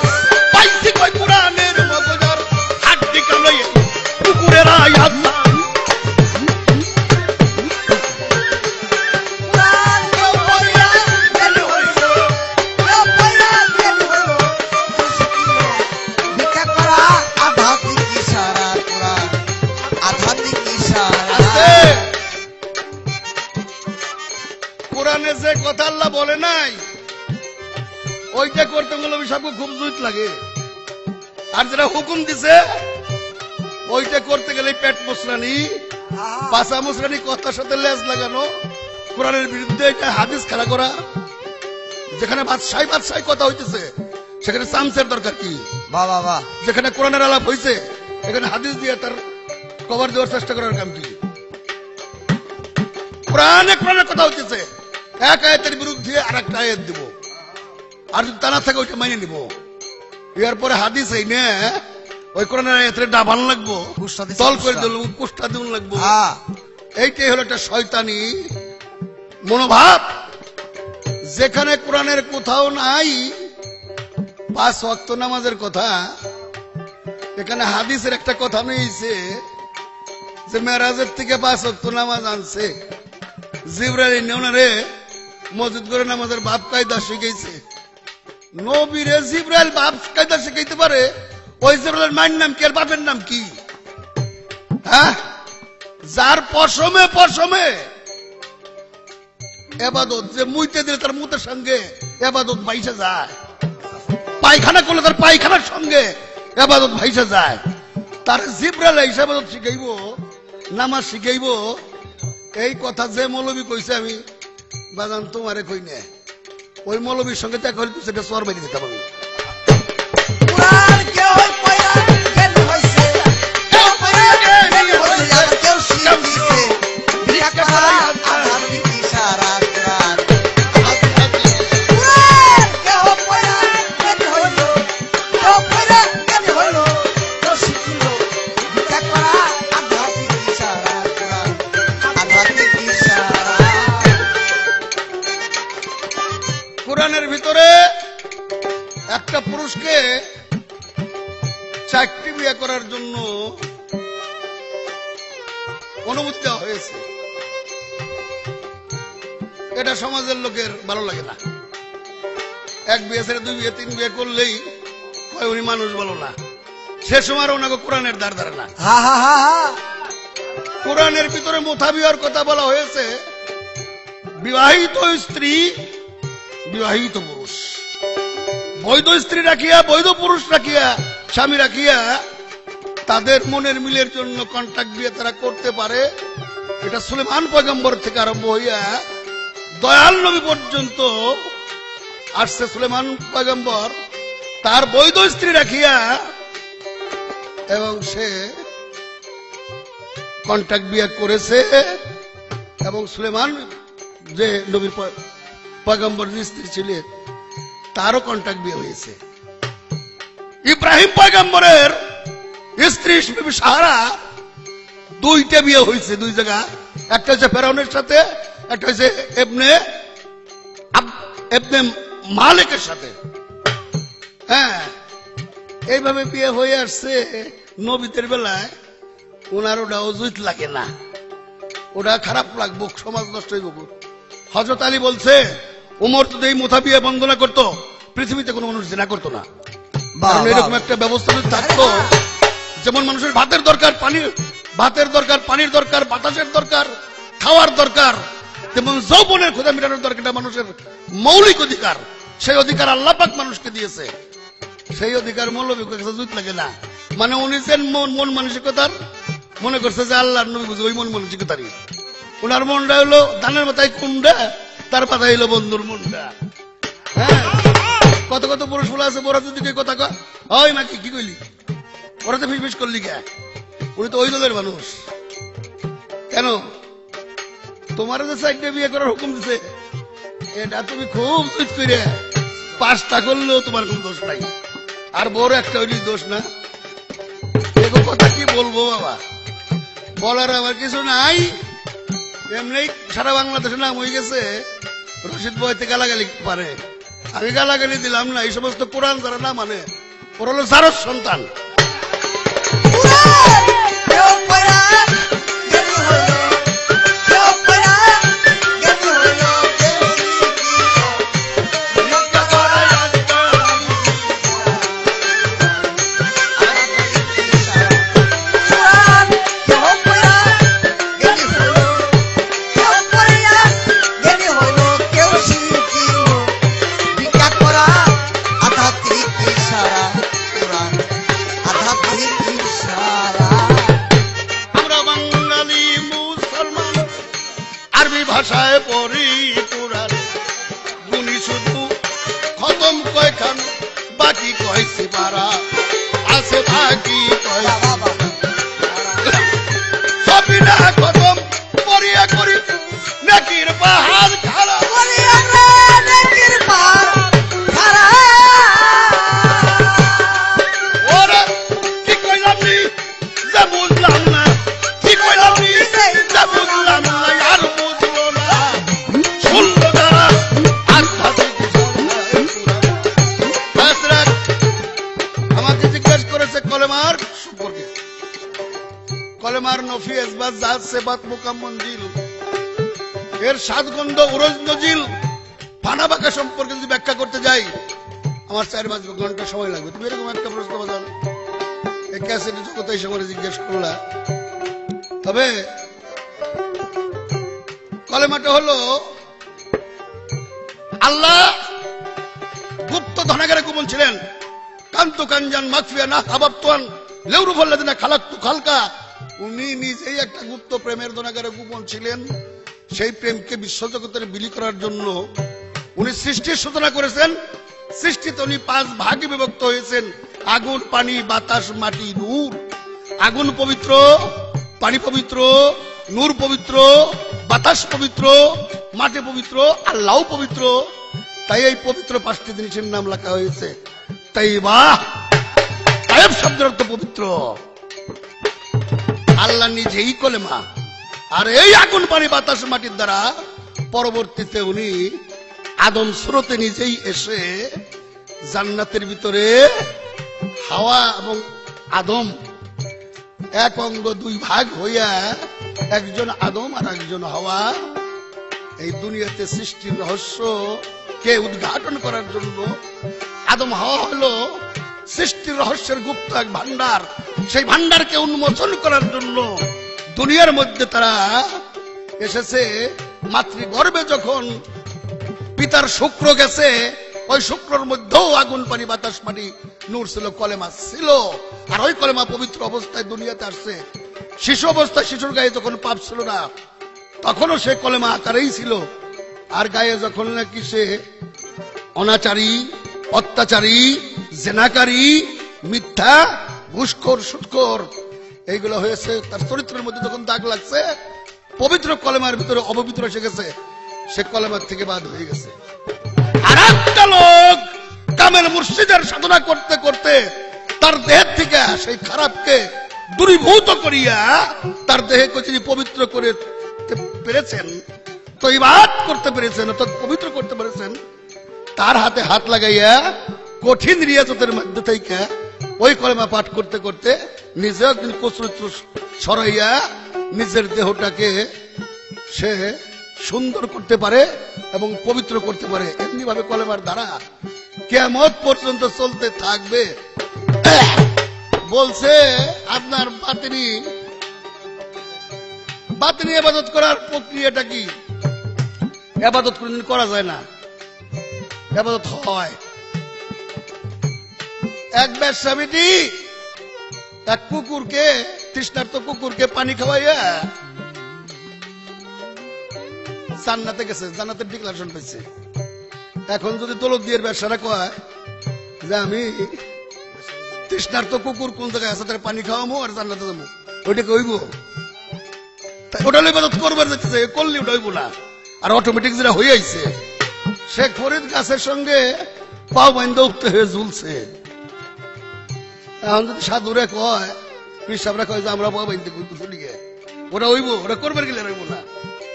পাইছি কয় কোরআনের মগজ, আর হাড্ডি কামড়াইয়া কুকুরের আয়াত। কোরআনে যে কথা আল্লাহ বলে নাই ওইটা করতে মৌলবী সাহেবকে খুব জুত লাগে, আর যেটা হুকুম দিছে ওইটা করতে গেলে পেট মুসরানি, পাশা মুসরানি, কথার সাথে লেজ লাগানো, কোরআনের বিরুদ্ধে এটা হাদিস খেলা করা। যেখানে বাদশাহী কথা হইতেছে সেখানে চামচের দরকার কি? যেখানে কোরআনের আলাপ হয়েছে এখানে হাদিস দিয়ে তার কভার দেওয়ার চেষ্টা করার কাম কি? কোরআনের কথা হইতেছে, এক আয়াতের বিরুদ্ধে আর একটা আয়াত দিব, আর যদি তা না থাকে ওইটা মাইনে নিব। এরপরে হাদিস এই নে ওই কোরআনের আয়াতের ডাবান লাগবো, দল করে দিল, কুষ্টা দিন লাগবো। এইটাই হলো একটা শয়তানি মনোভাব। যেখানে কোরআনের কোথাও নাই 5 ওয়াক্ত নামাজের কথা, এখানে হাদিসের একটা কথা নিয়েছে যে মেরাজের থেকে 5 ওয়াক্ত নামাজ আনছে, জিবরাইল ওনারে মসজিদ করে নামাজের বাপ কায়দা শিখাইছে। নবীরে জিবরাইল বাপ কায়দা শিখাইতে পারে, ওই জিবরাইলের মায়ের নাম কি আর বাপের নাম কি? হ্যাঁ, যার পশমে এবাদত, যে মুইতে দিলে তার মুতের সঙ্গে এবাদত ভাইসা যায়, পায়খানা করলে তার পায়খানার সঙ্গে এবাদত ভাইসা যায়। তার জিবরাইল হিসাবে শিখাইব, নামাজ শিখাইব। এই কথা যে মৌলবী কইছে আমি বাজান তোমারে কই না, ওই মৌলবীর সঙ্গে দেখা হলে তুই সেটা সর বাইরে দিতাম আমি। কোরআনের ভিতরে একটা পুরুষকে 4টি বিয়ে করার জন্য অনুমতি দেওয়া হয়েছে। এটা সমাজের লোকের ভালো লাগে না। 1 বিয়ে ছেড়ে 2 বিয়ে 3 বিয়ে করলেই উনি মানুষ ভালো না। সে সময় ওনাকে কোরআনের দ্বার ধারে না। কোরআনের ভিতরে মোথাবিয়ার কথা বলা হয়েছে, বিবাহিত স্ত্রী, বিবাহিত পুরুষ, বৈধ স্ত্রী রাখিয়া, বৈধ পুরুষ রাখিয়া, স্বামী রাখিয়া তাদের মনের মিলের জন্য কন্ট্রাক্ট দিয়ে তারা করতে পারে। এটা সুলেমান পয়গম্বর থেকে আরম্ভ হইয়া দয়াল নবী পর্যন্ত আসছে। সুলেমান পয়গম্বর তার বৈধ স্ত্রী রাখিয়া এবং সে কন্ট্রাক্ট বিয়ে করেছে, এবং সুলেমান যে নবীর পয়গম্বর স্ত্রী ছিলেন তারও কন্ট্রাক্ট বিয়ে হয়েছে। ইব্রাহিম পয়গম্বরের স্ত্রী সাহারা 2টা বিয়ে হয়েছে 2 জায়গা, একটা হচ্ছে ফেরাউনের সাথে, একটা হচ্ছে এবনে মালিকের সাথে। হ্যাঁ, এইভাবে বিয়ে হয়ে আসছে। নবীদের বেলায় ওনার ওটা অজুত লাগে না, ওটা খারাপ লাগবো, সমাজ নষ্ট হইব। হযরত আলী বলছে উমর যদি এই মুথা বিয়ে বন্দনা করতো, পৃথিবীতে কোনো মানুষ জিনা করতো না। কারণ এরকম একটা ব্যবস্থা যদি থাকতো, যেমন মানুষের ভাতের দরকার, ভাতের দরকার, পানির দরকার, বাতাসের দরকার, খাওয়ার দরকার, তেমন যৌবনের ক্ষুধা মেটানোর দরকার। এটা মানুষের মৌলিক অধিকার। সেই অধিকার আল্লাহ পাক মানুষকে দিয়েছে। সেই অধিকার মৌলবী কাছে জুত লাগে না। মানে উনি যে মন মানসিকতার মনে করছে যে আল্লাহর নবী বুঝে, ওই মন মানসিকতারই। ওনার মনটা হলো ধানের মাথায় কুন্ডা, তার মাথায় হলো বন্ধুর মুন্ডা। হ্যাঁ, কত কত পুরুষ বলা আছে, বড় যদি কথা কয়, ওই মাকে কি কইলি, ওরা তো ফিস করলি কে? উনি তো ওই দলের মানুষ। কেন তোমার যে সাইডে বিয়ে করার হুকুম দিছে, এটা তুমি খুব চুট করে 5টা করলেও তোমার কোন দোষ নাই। আর বড় একটা হইলি দোষ না। এরকম কথা কি বলবো বাবা, বলার আমার কিছু নাই। এমনি সারা বাংলাদেশে নাম হয়ে গেছে রশিদ বইতে গালাগালি পারে। আমি গালাগালি দিলাম না। এই সমস্ত কোরআন যারা না মানে, ওরা হলো জারজ সন্তান। ভাষায় পড়ি কুরআন, গুনি শুধু খতম কয়খান, বাকি কয়ছি পারা আছে, বাকি সবই না খতম পড়িয়া করি নাকির পাহাড় খাড়া। ওরা কি কইলাম নি যে বুঝলাম না, কি কইলাম নি যে বুঝলাম না, আর বুঝলো না শুনলো না। আমাকে জিজ্ঞেস করেছে কলেমার সম্পর্কে, কলেমার নফি এসবাত জাহাজ সেবাত মুকাম মঞ্জিল, এর সাতগন্ধ উরজ নজিল ফানা বাঁকা সম্পর্কে যদি ব্যাখ্যা করতে যাই আমার 4-5 ঘন্টা সময় লাগবে। তুমি এরকম একটা প্রশ্ন বাজান এই ক্যাসেটে জগতে এসে করে জিজ্ঞেস করলা। তবে কলেমাটা হলো আল্লাহ গুপ্ত ধনাগারে গোপন ছিলেন। কান্তু কাঞ্জান মাকফিয়া না আবাবতান লেউরুফাল্লাযিনা খালাকতু খালকা। উনি নিজেই একটা গুপ্ত প্রেমের ধনাগারে গোপন ছিলেন। সেই প্রেমকে বিশ্বজগতের বিলি করার জন্য উনি সৃষ্টির সূচনা করেছেন। সৃষ্টিতে উনি 5 ভাগে বিভক্ত হয়েছেন, আগুন, পানি, বাতাস, মাটি, নূর। আগুন পবিত্র, পানি পবিত্র, নূর পবিত্র, বাতাস পবিত্র, মাটি পবিত্র, আল্লাহ পবিত্র। তাই এই পবিত্র 5টি জিনিসের নাম লেখা হয়েছে তাইবা। তাইব শব্দের অর্থ পবিত্র। আল্লাহ নিজেই কলেমা। আর এই আগুন, পানি, বাতাস, মাটির দ্বারা পরবর্তীতে উনি আদম সুরতে নিজেই এসে জান্নাতের ভিতরে হাওয়া এবং আদম এক অঙ্গ 2 ভাগ হইয়া একজন আদম আর একজন হাওয়া এই দুনিয়াতে সৃষ্টির রহস্য কে উদ্ঘাটন করার জন্য। আদম হাওয়া হলো সৃষ্টির রহস্যের গুপ্ত এক ভান্ডার। সেই ভান্ডারকে উন্মোচন করার জন্য দুনিয়ার মধ্যে তারা এসেছে। মাতৃগর্ভে যখন পিতার শুক্র গেছে, ওই শুক্রর মধ্যেও আগুন, পানি, বাতাস, মাটি, নূর ছিল, কলেমা ছিল। আর ওই কলেমা পবিত্র অবস্থায় দুনিয়াতে আসছে। শিশু অবস্থায় শিশুর গায়ে যখন পাপ ছিল না, তখনও সে কলেমা আকারেই ছিল। আর গায়ে যখন নাকি সে অনাচারী, অত্যাচারী, জেনাকারী, মিথ্যা, ঘুষখোর, সুদখোর এইগুলো হয়েছে, তার চরিত্রের মধ্যে যখন দাগ লাগছে, পবিত্র কলেমার ভিতরে অপবিত্র এসে গেছে, সে কলেমার থেকে বাদ হয়ে গেছে। আর একটা লোক কামেল মুর্শিদের সাধনা করতে করতে তার দেহের থেকে সেই খারাপকে দূরীভূত করিয়া তার দেহকে যিনি পবিত্র করে পেরেছেন, তৈবাত করতে পেরেছেন, অর্থাৎ পবিত্র করতে পেরেছেন, তার হাতে হাত লাগাইয়া কঠিন রিয়াজতের মধ্যে থেকে ওই কলেমা পাঠ করতে করতে নিজে একদিন কুচরিত্র সরাইয়া নিজের দেহটাকে সে সুন্দর করতে পারে। এবং পবিত্র করতে পারে। এমনি ভাবে কলেমার দ্বারা কিয়ামত পর্যন্ত চলতে থাকবে। বলছে আপনার বাতিনি ইবাদত করার প্রক্রিয়াটা কি? ইবাদত কোনদিন করা যায় না, ইবাদত হয়। এক বেশ্যাবিটি এক কুকুরকে, তৃষ্ণার্ত কুকুরকে পানি খাওয়াইয়া জান্নাতে গেছে, জান্নাতের ডিক্লারেশন পেয়েছে। এখন যদি দৌলত দিয়ে ব্যবসাটা কয় যে আমি তৃষ্ণার্ত কুকুর কোন জায়গায় আছে তার পানি খাওয়াবো আর জান্নাতে যাবো, ওইটা কইব? ওটা ইবাদত করবার যেতেছে, করলে ওটা হইব না। আর অটোমেটিক যেটা হয়ে আইছে, সে ফরিদ গাছের সঙ্গে পাও বাইন্দা উঠতে হয়ে ঝুলছে। এখন যদি সাধুরে কয়, পিসাবরা কয় যে আমরা পাও বাইন্দে চলি গে, ওটা হইব? ওটা করবার গেলে হইব না,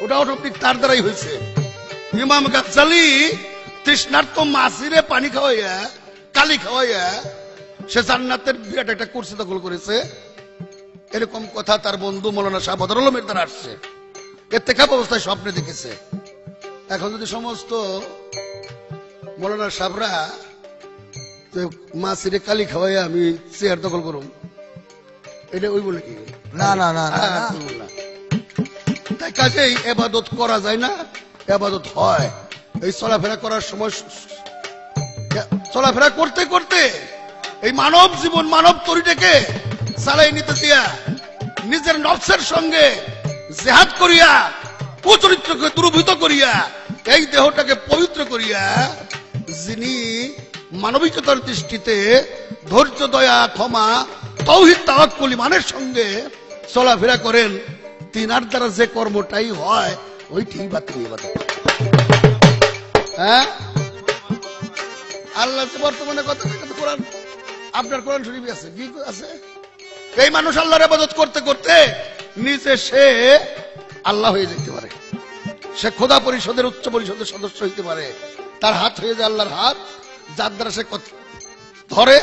ওটা অটোমেটিক তার দ্বারাই হয়েছে। ইমাম গাজ্জালি তৃষ্ণার্ত মাসিরে পানি খাওয়াইয়া, কালি খাওয়াইয়া সে জান্নাতের বিরাট একটা কুরসি দখল করেছে। এরকম কথা তার বন্ধু মৌলানা শাহ বদর আলমের দ্বারা আসছে, ইত্তেকাফ অবস্থায় স্বপ্নে দেখেছে। এখন যদি সমস্ত মৌলানা সাহরা মাসিরে কালি খাওয়াইয়া আমি চেয়ার দখল করুম, এটা ওই বলে কি? না না না না। তাই কাজেই ইবাদত করা যায় না, ইবাদত হয়। এই চলাফেরা করার সময়, চলাফেরা করতে করতে এই মানব জীবন, মানব তরিটাকে চালাই নিতে দিয়া নিজের নফসের সঙ্গে জেহাদ করিয়া, কুচরিত্রকে দূরীভূত করিয়া, এই দেহটাকে পবিত্র করিয়া, যিনি মানবিকতার দৃষ্টিতে ধৈর্য, দয়া, ক্ষমা, তাওহীদ, তাওয়াক্কুল, ঈমানের সঙ্গে চলাফেরা করেন, তিনার দ্বারা যে কর্মটাই হয় ওইটাই বাতিল ইবাদত। হ্যাঁ, আল্লাহ বর্তমানে কথা কোরআন, আপনার কোরআন শরীফে আছে, কি আছে? এই মানুষ আল্লাহর ইবাদত করতে করতে নিজে সে আল্লাহ হয়ে যেতে পারে, সে খোদা পরিষদের, উচ্চ পরিষদের সদস্য হইতে পারে। তার হাত হয়ে যায় আল্লাহর হাত, যার দ্বারা সে ধরে।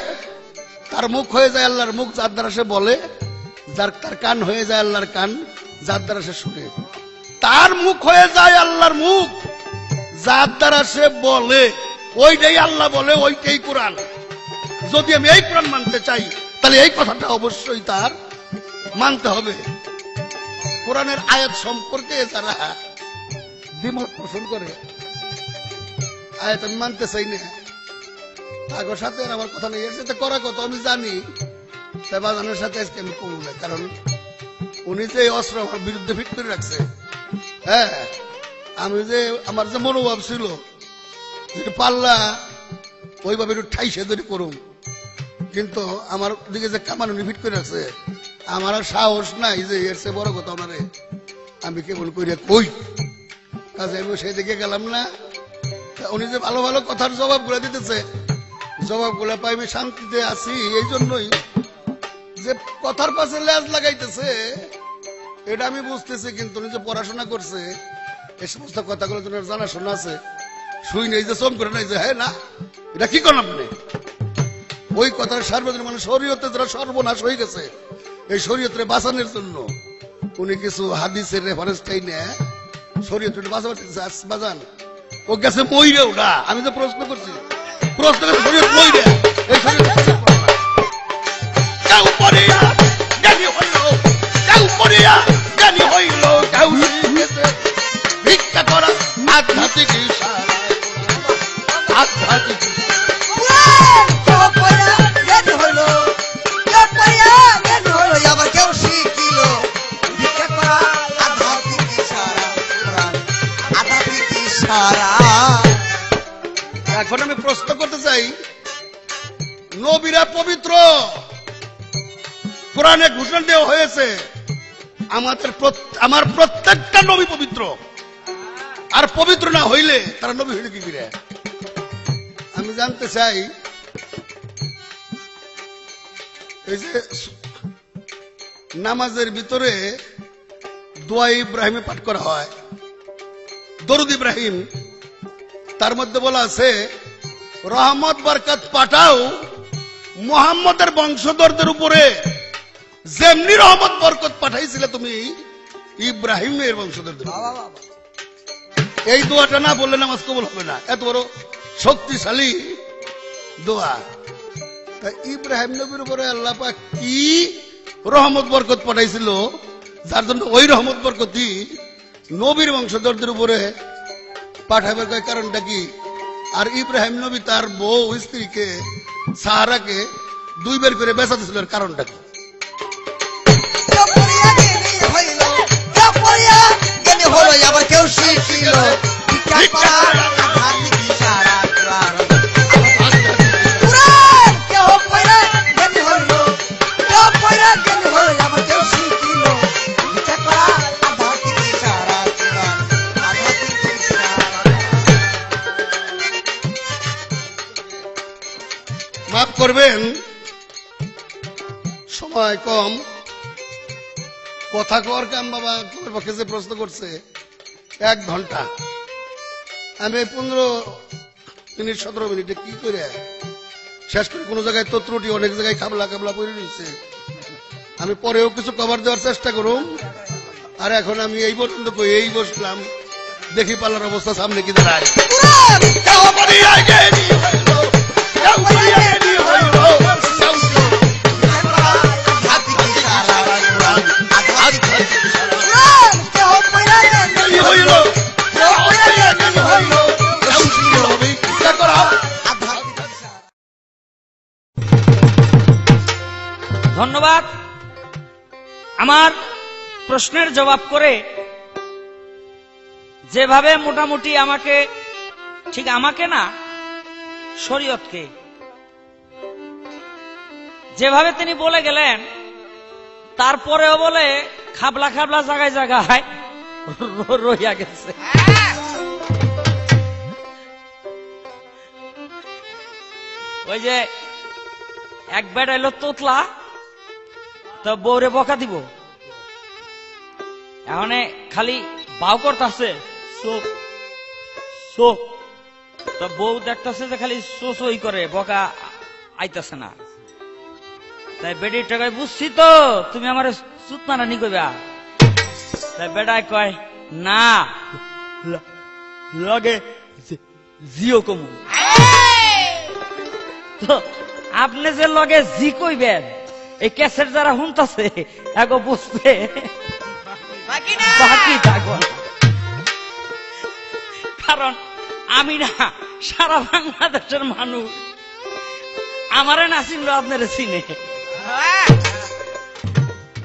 তার মুখ হয়ে যায় আল্লাহর মুখ, যার দ্বারা সে বলে। তার কান হয়ে যায় আল্লাহর কান, যার দ্বারা সে শুনে। তার মুখ হয়ে যায় আল্লাহর মুখ, যার দ্বারা সে বলে। ওইটাই আল্লাহ বলে, ওইটাই কোরআন। যদি আমি এই কোরআন মানতে চাই, তাহলে এই কথাটা অবশ্যই তার মানতে হবে। কোরআনের আয়াত সম্পর্কে যারা দ্বিমত পোষণ করে, আয়াত আমি মানতে চাই না, আগের সাথে আমার কথা নেই, এর সাথে করা কথা আমি জানি, তাই বাজানের সাথে আজকে আমি কমু না। কারণ উনি যে অস্ত্র আমার বিরুদ্ধে ফিট করে রাখছে, হ্যাঁ, আমি যে আমার যে মনোভাব ছিল, যদি পাল্লা ওইভাবে একটু ঠাইসে ধরে করুম, কিন্তু আমার দিকে যে কামান উনি ফিট করে রাখছে, আমার আর সাহস নাই যে এর চেয়ে বড় কথা ওনারে আমি কেমন করিয়া কই। কাজে আমি সেই দিকে গেলাম না। উনি যে ভালো ভালো কথার জবাব গুলা দিতেছে, জবাব গুলা পাই আমি শান্তিতে আছি। এই জন্যই যে কথার পাশে লেজ লাগাইতেছে, এটা আমি বুঝতেছি। কিন্তু উনি যে পড়াশোনা করছে, এই সমস্ত কথাগুলো তোমার জানাশোনা আছে, শুই নেই যে চম করে নাই যে হ্যাঁ না এটা কি করেন আপনি। ওই কথার সার্বজনীন মানে শরীয়তে যারা সর্বনাশ হয়ে গেছে, এই শরীয়তের বাঁচানোর জন্য উনি কিছু হাদিসের রেফারেন্স চাই না, শরীয়তের বাঁচান। ও গেছে মইরে, ওটা আমি যে প্রশ্ন করছি, প্রশ্ন করছি শরীয়ত মইরে, এই শরীয়ত কেউ পড়িয়া জ্ঞানী হইল, কেউ পড়িয়া জ্ঞানী হইল, কেউ ভিক্ষা করা আধ্যাত্মিক ইশারা, আধ্যাত্মিক আবার কেউ শিখিল ভিক্ষা করা আধ্যাত্মিক ইশারা, আধ্যাত্মিক ইশারা। এখন আমি প্রশ্ন করতে চাই, নবীরা পবিত্র, কোরআনে ঘোষণা দেওয়া হয়েছে আমার প্রত্যেকটা নবী পবিত্র, আর পবিত্র না হইলে তারা নবী হইলে কি করে? আমি জানতে চাই, এই যে নামাজের ভিতরে দোয়া ইব্রাহিমে পাঠ করা হয়, দরুদ ইব্রাহিম, তার মধ্যে বলা আছে রহমত বরকত পাঠাও মুহাম্মদের বংশধরদের উপরে, যেমনি রহমত বরকত পাঠাইছিলে তুমি ইব্রাহিমের বংশধরদের। এই দোয়াটা না বললে নামাজ কবুল হবে না, এত বড় শক্তিশালী দোয়া। তাই ইব্রাহিম নবীর উপরে আল্লাহ পাক কি রহমত বরকত পাঠাইছিল, যার জন্য ওই রহমত বরকতই নবীর বংশধরদের উপরে পাঠাবার কারণটা কি? আর ইব্রাহিম নবী তার বউ স্ত্রীকে সাহারাকে 2 বের করে বেচা দিছিল, এর কারণটা কি? আবার কেউ শিখিল মাফ করবেন, সময় কম, কথা কর কাম। বাবা পক্ষে যে প্রশ্ন করছে 1 ঘন্টা, আমি 15 মিনিট 17 মিনিটে কি করে শেষ করি? কোন জায়গায় তো ত্রুটি, অনেক জায়গায় খাবলা খাবলা পড়ে রয়েছে। আমি পরেও কিছু কভার দেওয়ার চেষ্টা করুন। আর এখন আমি এই পর্যন্ত এই বসলাম, দেখি পাল্লার অবস্থা সামনে কি দাঁড়ায়। ধন্যবাদ। আমার প্রশ্নের জবাব করে যেভাবে মোটামুটি আমাকে, ঠিক আমাকে না, শরীয়তকে যেভাবে তিনি বলে গেলেন, তারপরেও বলে খাবলা খাবলা জায়গায় জায়গায় রইয়া গেছে। ওই যে এক বেড়া এলো তোতলা, তো বউরে বকা দিব, এখন খালি বাউ করতেছে চোখ চোখ, তো বউ দেখতেছে যে খালি চোচই করে, বকা আইতাছে না। তাই বেডির টাকায় বুঝছি তো তুমি আমার সুতনা নি কইবা। তাই বেড়ায় কয় না লগে জিও কমু। তো আপনি যে লগে জি কইবেন, এই ক্যাসেট যারা শুনতেছে এগো বুঝবে বাকি থাকো। কারণ আমি না সারা বাংলাদেশের মানুষ আমারে না চিনলো আপনারা চিনে।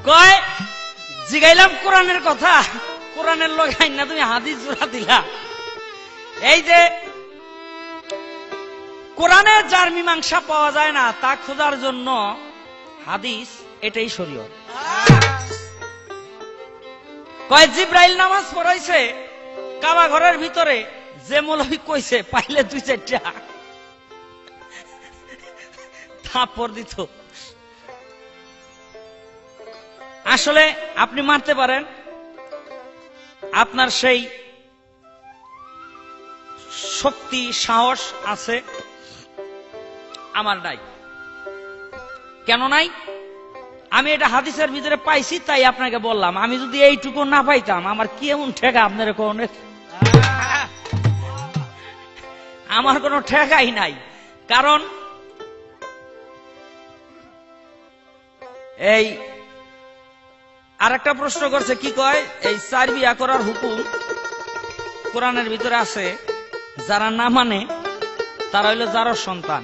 কয় জিগাইলাম কোরআনের কথা, কোরআনের লগাই না তুমি হাদিস জোড়া দিলা। এই যে কোরআনে যার মীমাংসা পাওয়া যায় না তা খোঁজার জন্য হাদিস, এটাই শরীয়ত। কয় জিব্রাইল নামাজ পড়াইছে কাবা ঘরের ভিতরে, যে মৌলভী কইছে পাইলে 2-4টা থাপ্পড় দিত। আসলে আপনি মারতে পারেন, আপনার সেই শক্তি সাহস আছে, আমার নাই। কেন নাই? আমি এটা হাদিসের ভিতরে পাইছি, তাই আপনাকে বললাম। আমি যদি এইটুকু না পাইতাম, আমার কি এমন ঠেকা আপনার কোন, আমার কোনো ঠেকাই নাই। কারণ এই আরেকটা প্রশ্ন করছে, কি কয় এই 4 বিয়া করার হুকুম কোরআনের ভিতরে আছে, যারা না মানে তারা হইল যার সন্তান।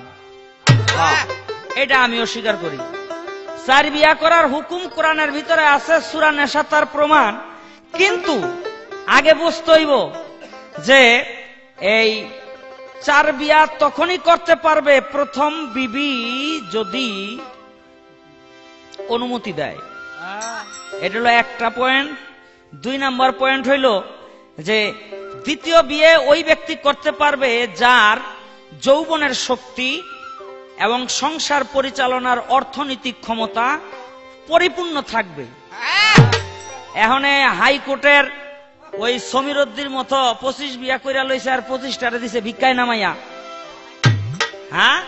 এটা আমিও স্বীকার করি। 4 বিয়া করার হুকুম কোরআনের ভিতরে আছে, সূরা নিসা তার প্রমাণ। কিন্তু আগে বুঝতে হইব যে এই 4 বিয়া তখনই করতে পারবে প্রথম বিবি যদি অনুমতি দেয়। এটা হলো একটা পয়েন্ট। 2 নাম্বার পয়েন্ট হইল যে দ্বিতীয় বিয়ে ওই ব্যক্তি করতে পারবে যার যৌবনের শক্তি এবং সংসার পরিচালনার অর্থনৈতিক ক্ষমতা পরিপূর্ণ থাকবে। এখন হাইকোর্টের ওই সমীর উদ্দির মতো 25 বিয়া কইরা লইছে আর 25টারে দিছে ভিক্ষায় নামাইয়া। হ্যাঁ,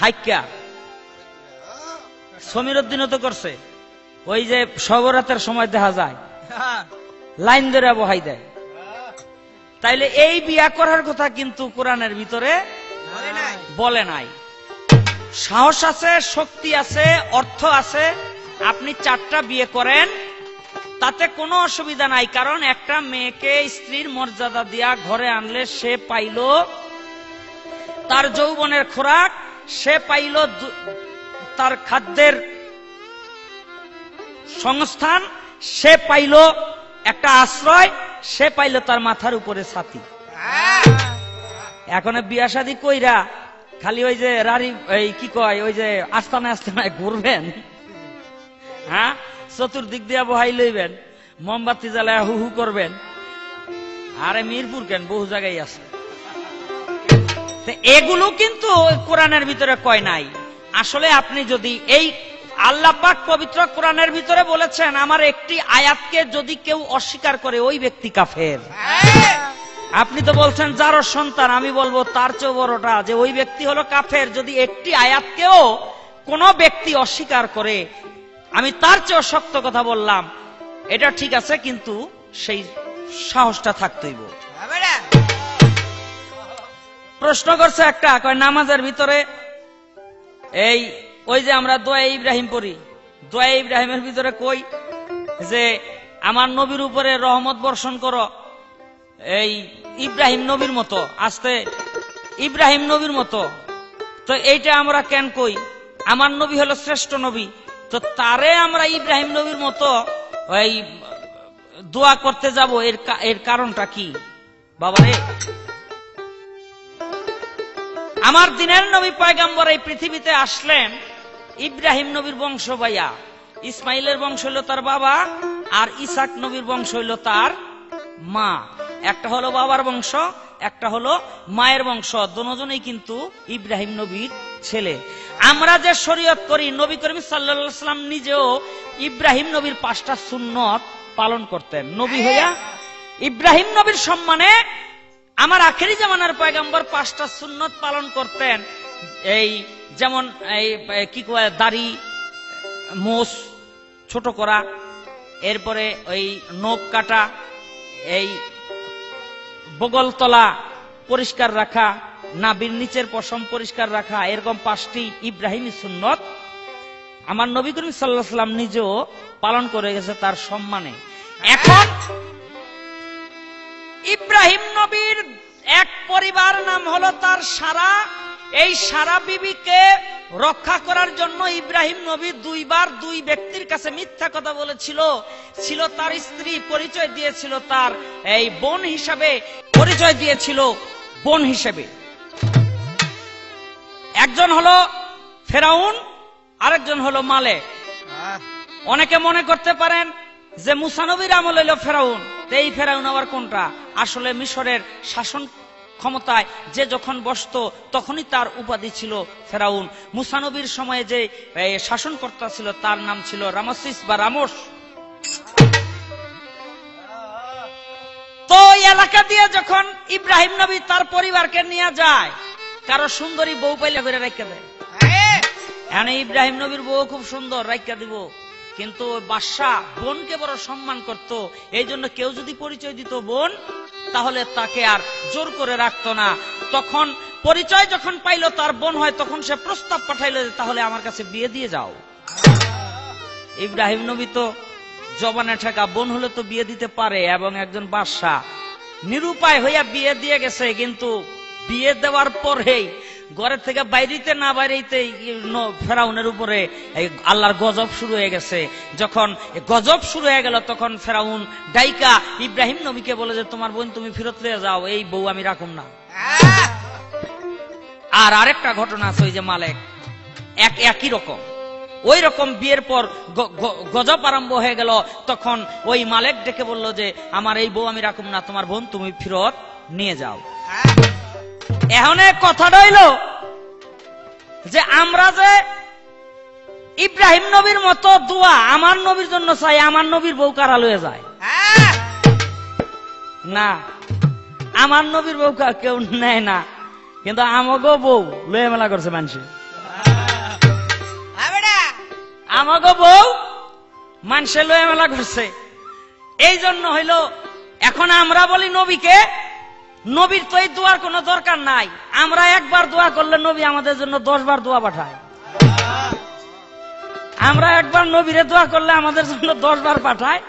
হাইকা সমীর উদ্দিনও তো করছে। ওই যে সবরাতের সময় দেখা যায় লাইন ধরে বহাই দেয়, তাইলে এই বিয়া করার কথা কিন্তু কোরআনের ভিতরে বলে নাই। সাহস আছে, শক্তি আছে, অর্থ আছে, আপনি 4টা বিয়ে করেন, তাতে কোনো অসুবিধা নাই। কারণ একটা মেয়েকে স্ত্রীর মর্যাদা দিয়া ঘরে আনলে সে পাইল তার যৌবনের খোরাক, সে পাইল তার খাদ্যের সংস্থান, সে পাইল একটা আশ্রয়, সে পাইল তার মাথার উপরে ছাতি। এখন বিয়া শাদী কইরা খালি ওই যে রারি কি কয় ওই যে আস্তানা আস্তানায় ঘুরবেন, হ্যাঁ, চতুর্দিক দিয়া বহাই লইবেন, মোমবাতি জ্বালায় হু হু করবেন। আরে মিরপুর কেন, বহু জায়গায় আছে। এগুলো কিন্তু কোরআনের ভিতরে কয় নাই। আসলে আপনি যদি এই আল্লাহ পাক পবিত্র কোরআনের ভিতরে বলেছেন, আমার একটি আয়াতকে যদি কেউ অস্বীকার করে ওই ব্যক্তি কাফের। আপনি তো বলছেন যারও সন্তান, আমি বলবো তার চেয়ে বড়টা, যে ওই ব্যক্তি হলো কাফের যদি একটি আয়াতকেও কোন ব্যক্তি অস্বীকার করে। আমি তার চেয়েও শক্ত কথা বললাম, এটা ঠিক আছে, কিন্তু সেই সাহসটা থাকতেইব। প্রশ্ন করছে একটা, কয় নামাজের ভিতরে এই ওই যে আমরা দোয়া ইব্রাহিম পড়ি, দোয়া ইব্রাহিমের ভিতরে কই যে আমার নবীর উপরে রহমত বর্ষণ করো এই ইব্রাহিম নবীর মতো, আস্তে ইব্রাহিম নবীর মতো। তো এইটা আমরা কেন কই? আমার নবী হলো শ্রেষ্ঠ নবী, তো তারে আমরা ইব্রাহিম নবীর মতো ওই দোয়া করতে যাব, এর কারণটা কি বাবারে? আমার দিনের নবী পয়গম্বর এই পৃথিবীতে আসলেন ইব্রাহিম নবীর বংশ ভাইয়া। ইসমাইলের বংশ হইল তার বাবা, আর ইসাক নবীর বংশ হইল তার মা। একটা হলো বাবার বংশ, একটা হলো মায়ের বংশ, দুজনেই কিন্তু ইব্রাহিম নবীর ছেলে। আমরা যে শরীয়ত করি, নবী করিম সাল্লাল্লাহু আলাইহি ওয়াসাল্লাম নিজেও ইব্রাহিম নবীর 5টা সুন্নত পালন করতেন। নবী হইয়া ইব্রাহিম নবীর সম্মানে আমার আখেরি জামানার পয়গম্বর 5টা সুন্নত পালন করতেন। এই যেমন এই কি কয়, দাড়ি মোছ ছোট করা, এরপরে ওই নখ কাটা, এই বগল তলা পরিষ্কার রাখা, নাভির নিচের পশম পরিষ্কার রাখা, এরকম 5টি ইব্রাহিমী সুন্নত আমার নবী করিম সাল্লাল্লাহু আলাইহি ওয়াসাল্লাম নিজেও পালন করে গেছে তার সম্মানে। এখন ইব্রাহিম নবীর এক পরিবার নাম হলো তার সারা। এই সারা বিবিকে রক্ষা করার জন্য ইব্রাহিম নবী 2 বার 2 ব্যক্তির কাছে মিথ্যা কথা বলেছিল। ছিল তার স্ত্রী, পরিচয় দিয়েছিল তার এই বোন হিসাবে, পরিচয় দিয়েছিল বোন হিসেবে। একজন হলো ফেরাউন, আরেকজন হলো মালেক। অনেকে মনে করতে পারেন যে মুসা নবীর আমল হইল ফেরাউন, এই ফেরাউন আবার কোনটা? আসলে মিশরের শাসন ক্ষমতায় যে যখন বসতো তখনই তার উপাধি ছিল ফেরাউন। মুসা নবীর সময়ে যে শাসনকর্তা ছিল তার নাম ছিল রামসিস বা রামস। তো এই এলাকা দিয়ে যখন ইব্রাহিম নবী তার পরিবারকে নিয়ে যায়, কারো সুন্দরী বউ পাইলে করে রাখা দেয়। এখানে ইব্রাহিম নবীর বউ খুব সুন্দর, রাখা দিব, কিন্তু বাদশা বোনকে বড় সম্মান করত। এই জন্য কেউ যদি পরিচয় দিত বোন, তাহলে তাকে আর জোর করে রাখতো না। তখন পরিচয় যখন পাইল তার বোন হয়, তখন সে প্রস্তাব পাঠাইল তাহলে আমার কাছে বিয়ে দিয়ে যাও। ইব্রাহিম নবী তো জবানে ঠেকা, বোন হলে তো বিয়ে দিতে পারে, এবং একজন বাদশা নিরুপায় হইয়া বিয়ে দিয়ে গেছে। কিন্তু বিয়ে দেওয়ার পরেই ঘরের থেকে বাইরেতে না বাইরেতে ফেরাউনের উপরে আল্লাহর গজব শুরু হয়ে গেছে। যখন গজব শুরু হয়ে গেল, তখন ফেরাউন ডাইকা ইব্রাহিম নবীকে বলে যে তোমার বোন তুমি ফেরত লয়ে যাও, এই বউ আমি রাখুম না। আর আরেকটা ঘটনা আছে, ওই যে মালেক, একই রকম, ওই রকম বিয়ের পর গজব আরম্ভ হয়ে গেল। তখন ওই মালেক ডেকে বলল যে আমার এই বউ আমি রাখুম না, তোমার বোন তুমি ফেরত নিয়ে যাও। এখন কথাটা হইল যে আমরা যে ইব্রাহিম নবীর মতো দোয়া আমার নবীর জন্য চাই, আমার নবীর বউ কারা লয়ে যায় না, আমার নবীর বউ কেউ নেয় না, কিন্তু আমাগো বউ লয়ে মেলা করছে মানুষে। আমাগো বউ মানুষে লয়ে মেলা করছে। এই জন্য হইল এখন আমরা বলি নবীকে নবীর তো এই দোয়ার কোনো দরকার নাই। আমরা একবার দোয়া করলে নবী আমাদের জন্য 10 বার দোয়া পাঠায়। আমরা একবার নবীরে দোয়া করলে আমাদের জন্য 10 বার পাঠায়,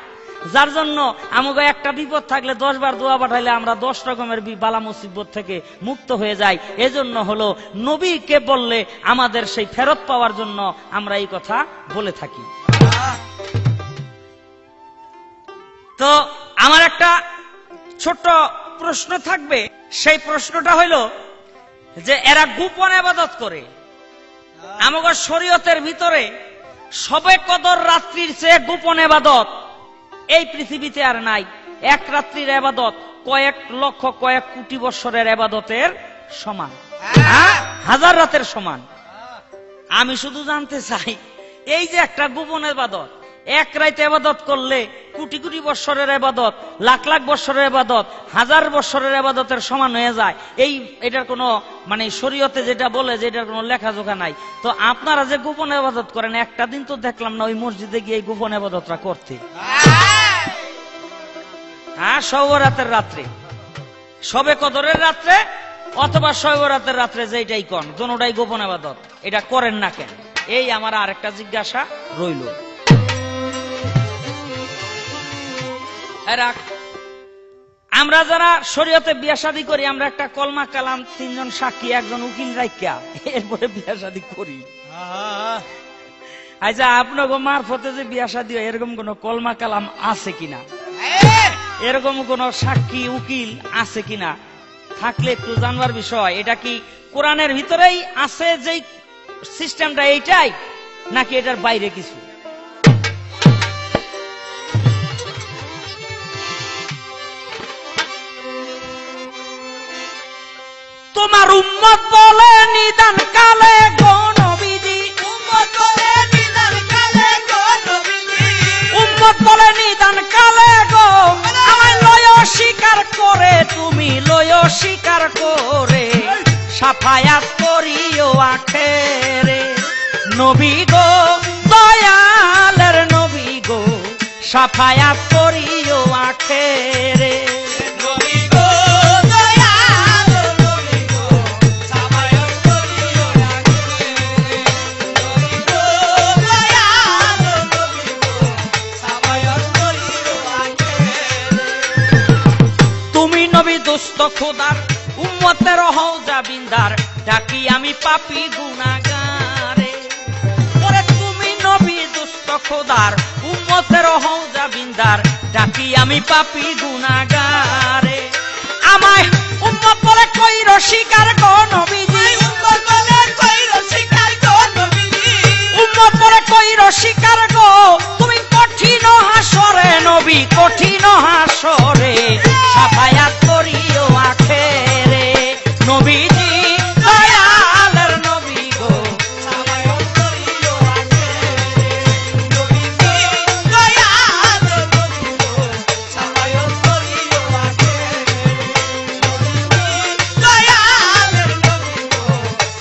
যার জন্য আমাকে একটা বিপদ থাকলে 10 বার দোয়া পাঠাইলে আমরা 10 রকমের বালা মুসিবত থেকে মুক্ত হয়ে যাই। এজন্য হলো নবীকে বললে আমাদের সেই ফেরত পাওয়ার জন্য আমরা এই কথা বলে থাকি। তো আমার একটা ছোট্ট প্রশ্ন থাকবে, সেই প্রশ্নটা হইল যে এরা গোপন ইবাদত করে। আমাদের শরীয়তের ভিতরে শবে কদর রাত্রির চেয়ে গোপন ইবাদত এই পৃথিবীতে আর নাই। এক রাত্রির ইবাদত কয়েক লক্ষ কয়েক কোটি বছরের ইবাদতের সমান, হাজার রাতের সমান। আমি শুধু জানতে চাই, এই যে একটা গোপন ইবাদত, এক রাতে ইবাদত করলে কোটি কোটি বছরের ইবাদত, লাখ লাখ বছরের ইবাদত, হাজার বছরের ইবাদতের সমান হয়ে যায়। এটার কোনো মানে শরীয়তে যেটা বলে যে এটার কোনো লেখাজোখা নাই। তো আপনারা যে গোপন ইবাদত করেন, একটা দিন তো দেখলাম না ওই মসজিদে গিয়ে এই গোপন ইবাদতটা করতে। শবে রাতের রাত্রে, শবে কদরের রাত্রে অথবা শবে রাতের রাত্রে যেটাই কোন দুটোটাই গোপন ইবাদত, এটা করেন না কেন? এই আমার আরেকটা জিজ্ঞাসা রইল। আমরা যারা শরীয়তে বিয়া শাদী করি, আমরা একটা কলমা কালাম, 3 জন সাক্ষী, একজন উকিল রাইখা এরপরে বিয়া শাদী করি। আচ্ছা, আপনাকে মারফতে যে বিয়া শাদী হয় এরকম কোন কলমা কালাম আছে কিনা, এরকম কোন সাক্ষী উকিল আছে কিনা? থাকলে একটু জানবার বিষয়। এটা কি কোরআনের ভিতরেই আছে যে সিস্টেমটা এইটাই, নাকি এটার বাইরে কিছু? তোমার উম্মত বলে নিদান কালে গো নবীজি, উম্মত বলে নিদান কালে গো নবীজি, উম্মত বলে নিদান কালে গো, আমায় লয় স্বীকার করে, তুমি লয় স্বীকার করে, সাফায়াত করিও আখেরে। নবী গো দয়ালের নবী গো, সাফায়াত করিও আখেরে। দুষ্ট খোদার উম্মতের হও জাবিন্দার, ডাকি আমি পাপী গুনাহগারে। ওরে তুমি নবী দুষ্ট খোদার উম্মতের হও জাবিন্দার, ডাকি আমি পাপী গুনাহগারে। আমায় উম্মত বলে কইরো স্বীকার গো নবীজি, উম্মত বলে কইরো স্বীকার গো নবীজি, উম্মত বলে কইরো স্বীকার গো, তুমি কঠিন হাসরে নবী, কঠিন হাসরে, সাফায়াত করিও আখেরে। নবীজি দয়ালের নবী গো, সাফায়াত করিও আখেরে। নবীজি দয়ালের নবী গো, সাফায়াত করিও আখেরে। নবীজি দয়ালের নবী গো,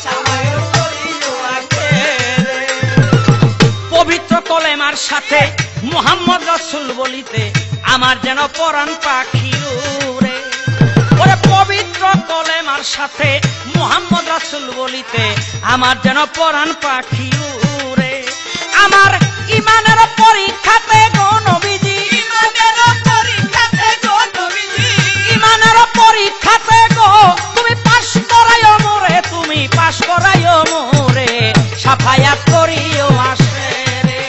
সাফায়াত করিও আখেরে। পবিত্র কলেমার সাথে মুহাম্মদ রাসূল বলিতে আমার যেন পরাণ পাখি উড়ে। ওরে পবিত্র কলেমার সাথে মুহাম্মদ রাসূল বলিতে আমার যেন পরাণ পাখি উড়ে। আমার ইমানের পরীক্ষাতে গো নবীজি, ইমানের পরীক্ষাতে গো নবীজি, ইমানের পরীক্ষাতে গো, তুমি পাশ করাইও মোরে, তুমি পাশ করাইও মোরে, সাফায়াত করিও আখেরে।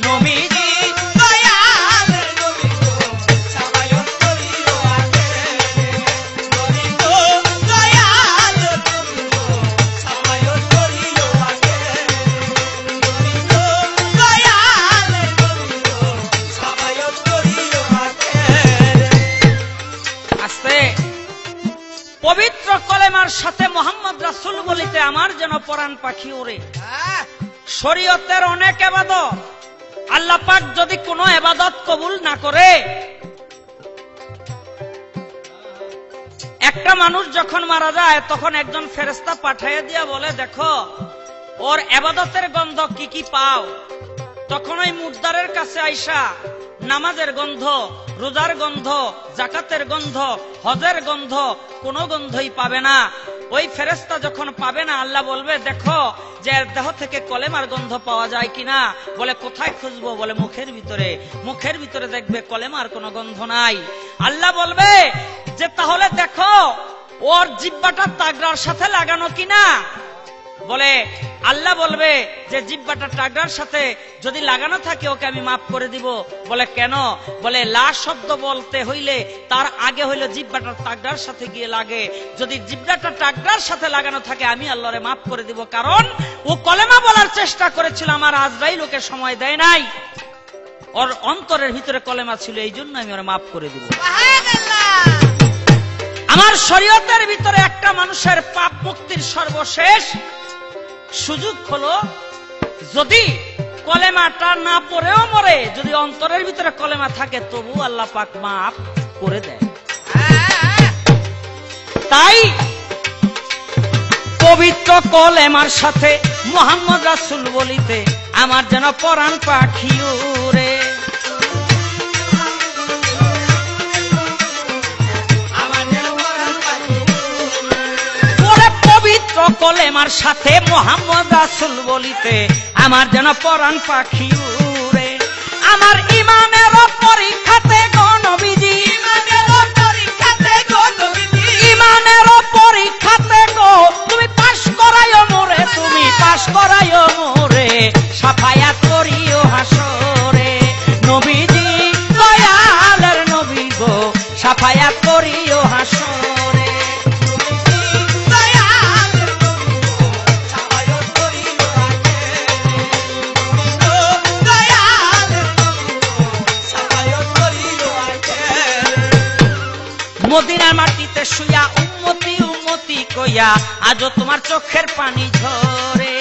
নবীজি দয়ালের নবী গো, সাফায়াত করিও আখেরে। নবী গো দয়ালের নবী গো, সাফায়াত করিও আখেরে। নবী গো দয়ালের নবী গো, সাফায়াত করিও আখেরে। আস্তে পবিত্র কলেমার সাথে মুহাম্মদ রাসূল বলিতে আমার যেন পরাণ পাখি ওরে। শরীয়তের অনেক ইবাদত, আল্লাহ পাক যদি কোনো ইবাদত কবুল না করে, একটা মানুষ যখন মারা যায় তখন একজন ফেরেশতা পাঠিয়ে দিয়া বলে, দেখো ওর ইবাদতের গন্ধ কি কি পাও। তখন ওই মুর্দারের কাছে আইসা নামাজের গন্ধ, রোজার গন্ধ, জাকাতের গন্ধ, হজের গন্ধ, কোনো গন্ধই পাবে না। ওই ফেরেশতা যখন পাবে না, আল্লাহ বলবে দেখো যে এর দেহ থেকে কলেমার গন্ধ পাওয়া যায় কিনা। বলে কোথায় খুঁজবো? বলে মুখের ভিতরে। মুখের ভিতরে দেখবে কলেমার কোনো গন্ধ নাই। আল্লাহ বলবে যে তাহলে দেখো ওর জিহ্বাটা তাগড়ার সাথে লাগানো কিনা। বলে আল্লাহ বলবে যে জিহ্বাটা টাগড়ার সাথে যদি লাগানো থাকে ওকে আমি মাফ করে দিব। বলে কেন? বলে লা শব্দ বলতে হইলে তার আগে হইলে জিহ্বাটা টাগড়ার সাথে গিয়ে লাগে। যদি জিহ্বাটা টাগড়ার সাথে লাগানো থাকে আমি আল্লাহরে মাফ করে দিব, কারণ ও কলেমা বলার চেষ্টা করেছিল, আমার আজরাইল ওকে সময় দেয় নাই। ওর অন্তরের ভিতরে কলেমা ছিল, এই জন্য আমি ওরে মাফ করে দিব। আমার শরীয়তের ভিতরে একটা মানুষের পাপ মুক্তির সর্বশেষ সুযোগ হলো যদি কলেমাটা না পড়েও মরে, যদি অন্তরের ভিতরে কলেমা থাকে তবু আল্লাহ পাক মাফ করে দেয়। তাই পবিত্র কলেমার সাথে মুহাম্মদ রাসূল বলিতে আমার যেন পরাণ পাখি উড়ে। পবিত্র কলেমার সাথে মুহাম্মদ রাসূল বলিতে আমার যেন পরাণ পাখি উড়ে। আমার ইমানের পরীক্ষাতে গো নবীজি, ইমানের পরীক্ষাতে গো তুমি পাশ করাইও মোরে, তুমি পাশ করাইও মোরে, সাফায়াত করিও হাসরে। নবীজি দয়ালের নবী গো, সাফায়াত করিও হাসরে। মদিনার মাটিতে শুয়া উম্মতি উম্মতি কইয়া আজও তোমার চোখের পানি ঝরে।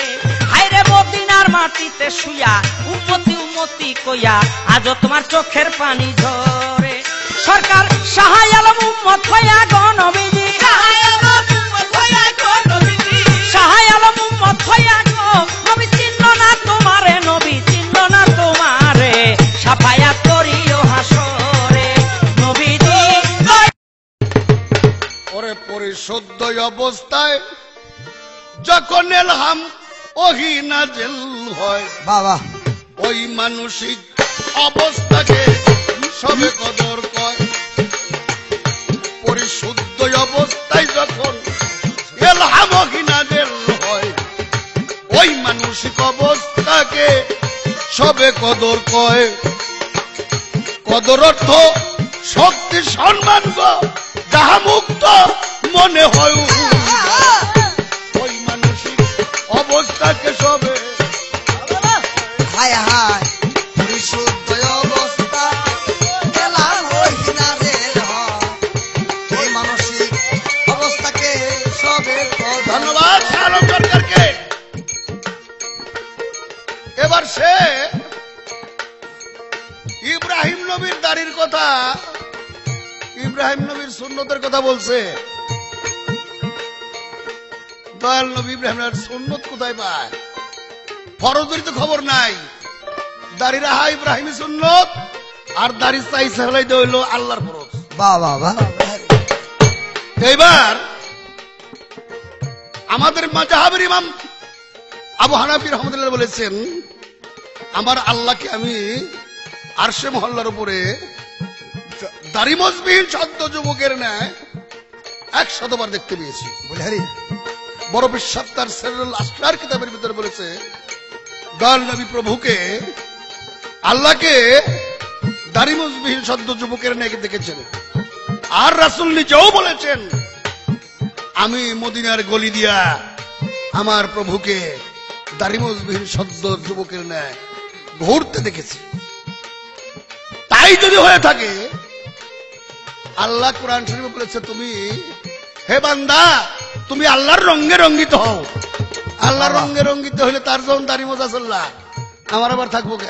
হায়রে মদিনার মাটিতে শুয়া উম্মতি উম্মতি কইয়া আজও তোমার চোখের পানি ঝরে। সরকার শাহ আলম উম্মত হইয়া গো নবীজি, শাহ আলম উম্মত হইয়া গো নবী, চিহ্ন না তোমারে নবী, চিহ্ন না তোমারে, সাফায়াত করিও হাসরে। নবীজি ওরে পরিশুদ্ধ অবস্থায় যখন এলহাম ওহি নাজিল হয়, বাবা ওই মানসিক অবস্থাকে সবে কদর কয়। পরিশুদ্ধ অবস্থায় যখন এলহাম ওহি নাজিল হয়, ওই মানসিক অবস্থাকে সবে কদর কয়। কদর অর্থ শক্তি সম্মান গো, যাহা মুক্ত মনে হয় ওই মানসিক অবস্থাকে সবে। হায় হায় পরিশুদ্ধ অবস্থা এলাম ওই নাজিল হয়, এই মানসিক অবস্থাকে সবে। ধন্যবাদ আলম সরকারকে। এবার সে ইব্রাহিম নবীর দাড়ির কথা, ইব্রাহিম নবীর সুন্নতের কথা বলছে। দয়াল নবী ইব্রাহিম সুন্নত কোথায় পায়? ফরজের তো খবর নাই। দাড়ি রাহা ইব্রাহিম সুন্নত, আর দাড়ি চাইছে হলাইতে হইল আল্লাহর ফরজ। বাবা এইবার আমাদের মাযহাবের ইমাম আবু হানাফি রাহমাতুল্লাহ বলেছেন, আমার আল্লাহকে আমি আরশে মহল্লার উপরে দাড়ি মজবিহীন সদ্য যুবকের ন্যায় 100 বার দেখতে পেয়েছি। বড় বিশ্বাস তার সিরাজুল আসরার কিতাবের ভিতরে বলেছে, দয়াল নবী প্রভুকে, আল্লাহকে দাড়ি মজবিহীন সদ্য যুবকের ন্যায় দেখেছেন। আর রাসূল নিজেও বলেছেন, আমি মদিনার গলি দিয়া আমার প্রভুকে দাড়ি মজবিহীন সদ্য যুবকের ন্যায় ঘুরতে দেখেছি। তাই যদি হয়ে থাকে, আল্লাহ কোরআন শরীফে বলেছে, তুমি হে বান্দা তুমি আল্লাহর রঙে রঙ্গিত হও। আল্লাহর রঙে রঙ্গিত হইলে তার যখন দাড়ি মোজা চললা, আমার আবার থাকবো কে?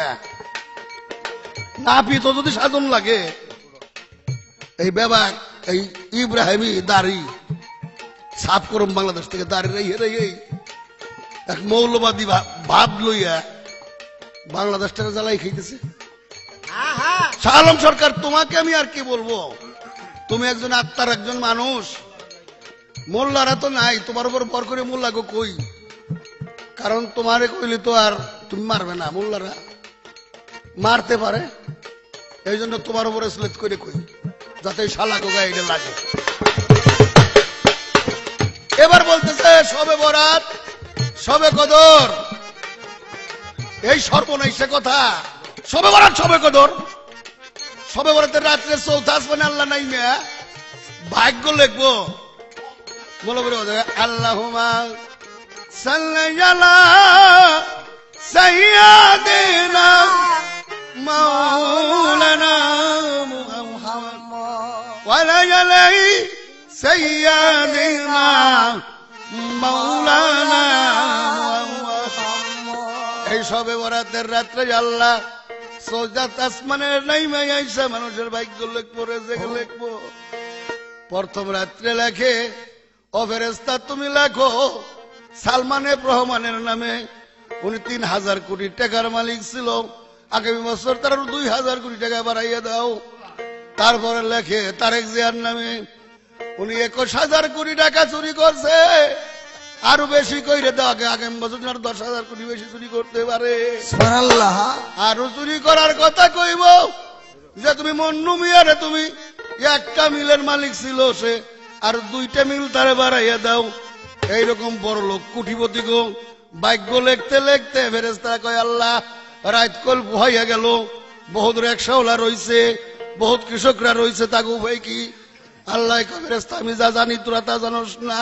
না পিতো যদি সাধন লাগে, এই ব্যাপার এই ইব্রাহিমি দাড়ি সাফ করুন বাংলাদেশ থেকে। দাড়ি রে এক মৌলবাদী ভাব লইয়া বাংলাদেশটাকে জ্বালাই খাইতেছে। শাহ আলম সরকার, তোমাকে আমি আর কি বলবো, তুমি একজন আত্মার একজন মানুষ, মোল্লারা তো নাই, তোমার উপর ভর করে মোল্লা গো কই, কারণ তোমারে কইলে তো আর তুমি মারবে না, মোল্লারা মারতে পারে, এই জন্য তোমার উপরে স্লেট করে কই, যাতে শালা গো গায়ে এটা লাগে। এবার বলতেছে সবে বরাত, সবে কদর, এই সর্বনাইসে কথা। সবে বরাত, সবে কদর, সবে বরাতের রাত্রে চৌথা আসমানে আল্লাহ নাই মেয়া ভাগ্য লিখবো, বলো বলে আল্লাহুম্মা সাল্লি আলা সাইয়্যিদিনা মাওলানা মুহাম্মদ ওয়া আলা সাইয়্যিদিনা মাওলানা মুহাম্মদ। এই সবে বরাতের রাত্রে আল্লাহ সৌজাত আসমানের নাইমে আইসা মানুষের ভাগ্য লিখবো, রেজেক লিখবো। প্রথম রাত্রে লেখে, ও ফেরেশতা তুমি লেখো সালমান এফ রহমানের নামে, উনি 3000 কোটি টাকার মালিক ছিল, আগামী বছর তার 2000 কোটি টাকা বাড়াইয়া দাও। তারপরে লেখে তারেক জিয়ার নামে, উনি 21,000 কোটি টাকা চুরি করছে, আরো বেশি কইরে দাও, আগামী বছর 10,000 কোটি বেশি চুরি করতে পারে। সুবহানাল্লাহ। আরো চুরি করার কথা কইব যে তুমি মন্নু মিয়ারে, তুমি একটা মিলের মালিক ছিল সে, আর 2টা মিল তারে বাড়াইয়া দাও। এইরকম বড় লোক কোটিপতি গো ভাগ্য লিখতে লিখতে ফেরেশতারা কয় আল্লাহ রাত কল হইয়া গেল, বহুত রিকশাওয়ালা রইছে, বহুত কৃষকরা রইছে, তাকে উপায় কি? আল্লাহ কয় ফেরেশতা আমি যা জানি তোরা তা জানোস না,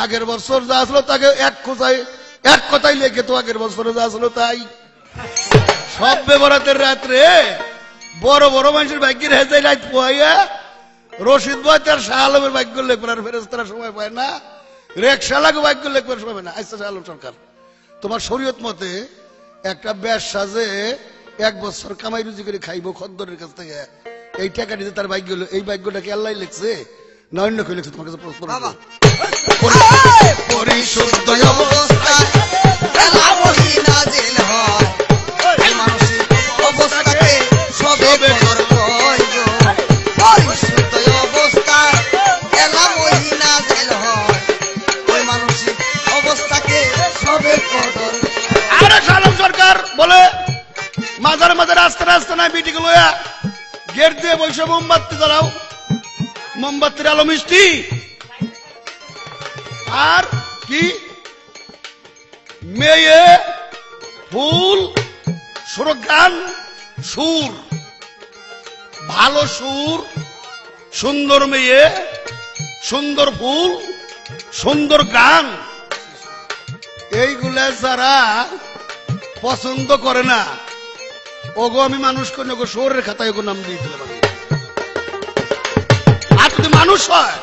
আগের বছর যা আসলো তাকে এক কথাই লেখে তো, আগের বছরে যা আসলো তাই। সব বেবরাতের রাত্রে বড় বড় মানুষের ভাগ্যের হেজাই রাত পোয়াইয়া রশিদ বয় তার শাহ আলমের ভাগ্য লেখবার ফেরেশতারা সময় পায় না, রেকশালাকে ভাগ্য লেখবার সময় পায় না। আচ্ছা শাহ আলম সরকার, তোমার শরীয়ত মতে একটা ব্যাস সাজে 1 বছর কামাই রুজি করে খাইব খদ্দরের কাছ থেকে, এই টাকা দিতে তার ভাগ্য হলো, এই ভাগ্যটা কি আল্লাহ লিখছে না অন্য কেউ লিখছে? তোমার কাছে প্রশ্ন। পরিশুদ্ধ অবস্থায় এলাহি নাজিল হয়, এই মানসিক অবস্থাকে সবে কদর কয় গো। পরিশুদ্ধ অবস্থায় এলাহি নাজিল হয়, ওই মানসিক অবস্থাকে সবে কদর। আরে শালম সরকার বলে মাজার মাজার রাস্তা রাস্তা নাই বিটি গুলো গেট দিয়ে বসে মোমবাতি জ্বালাও, মোমবাতির আলো মিষ্টি আর কি মেয়ে ফুল সুরগান সুর, ভালো সুর, সুন্দর মেয়ে, সুন্দর ফুল, সুন্দর গান, এইগুলা যারা পছন্দ করে না ওগো আমি মানুষ কোন শহরের খাতায় ওগো নাম দিয়েছিলাম। আর যদি মানুষ হয়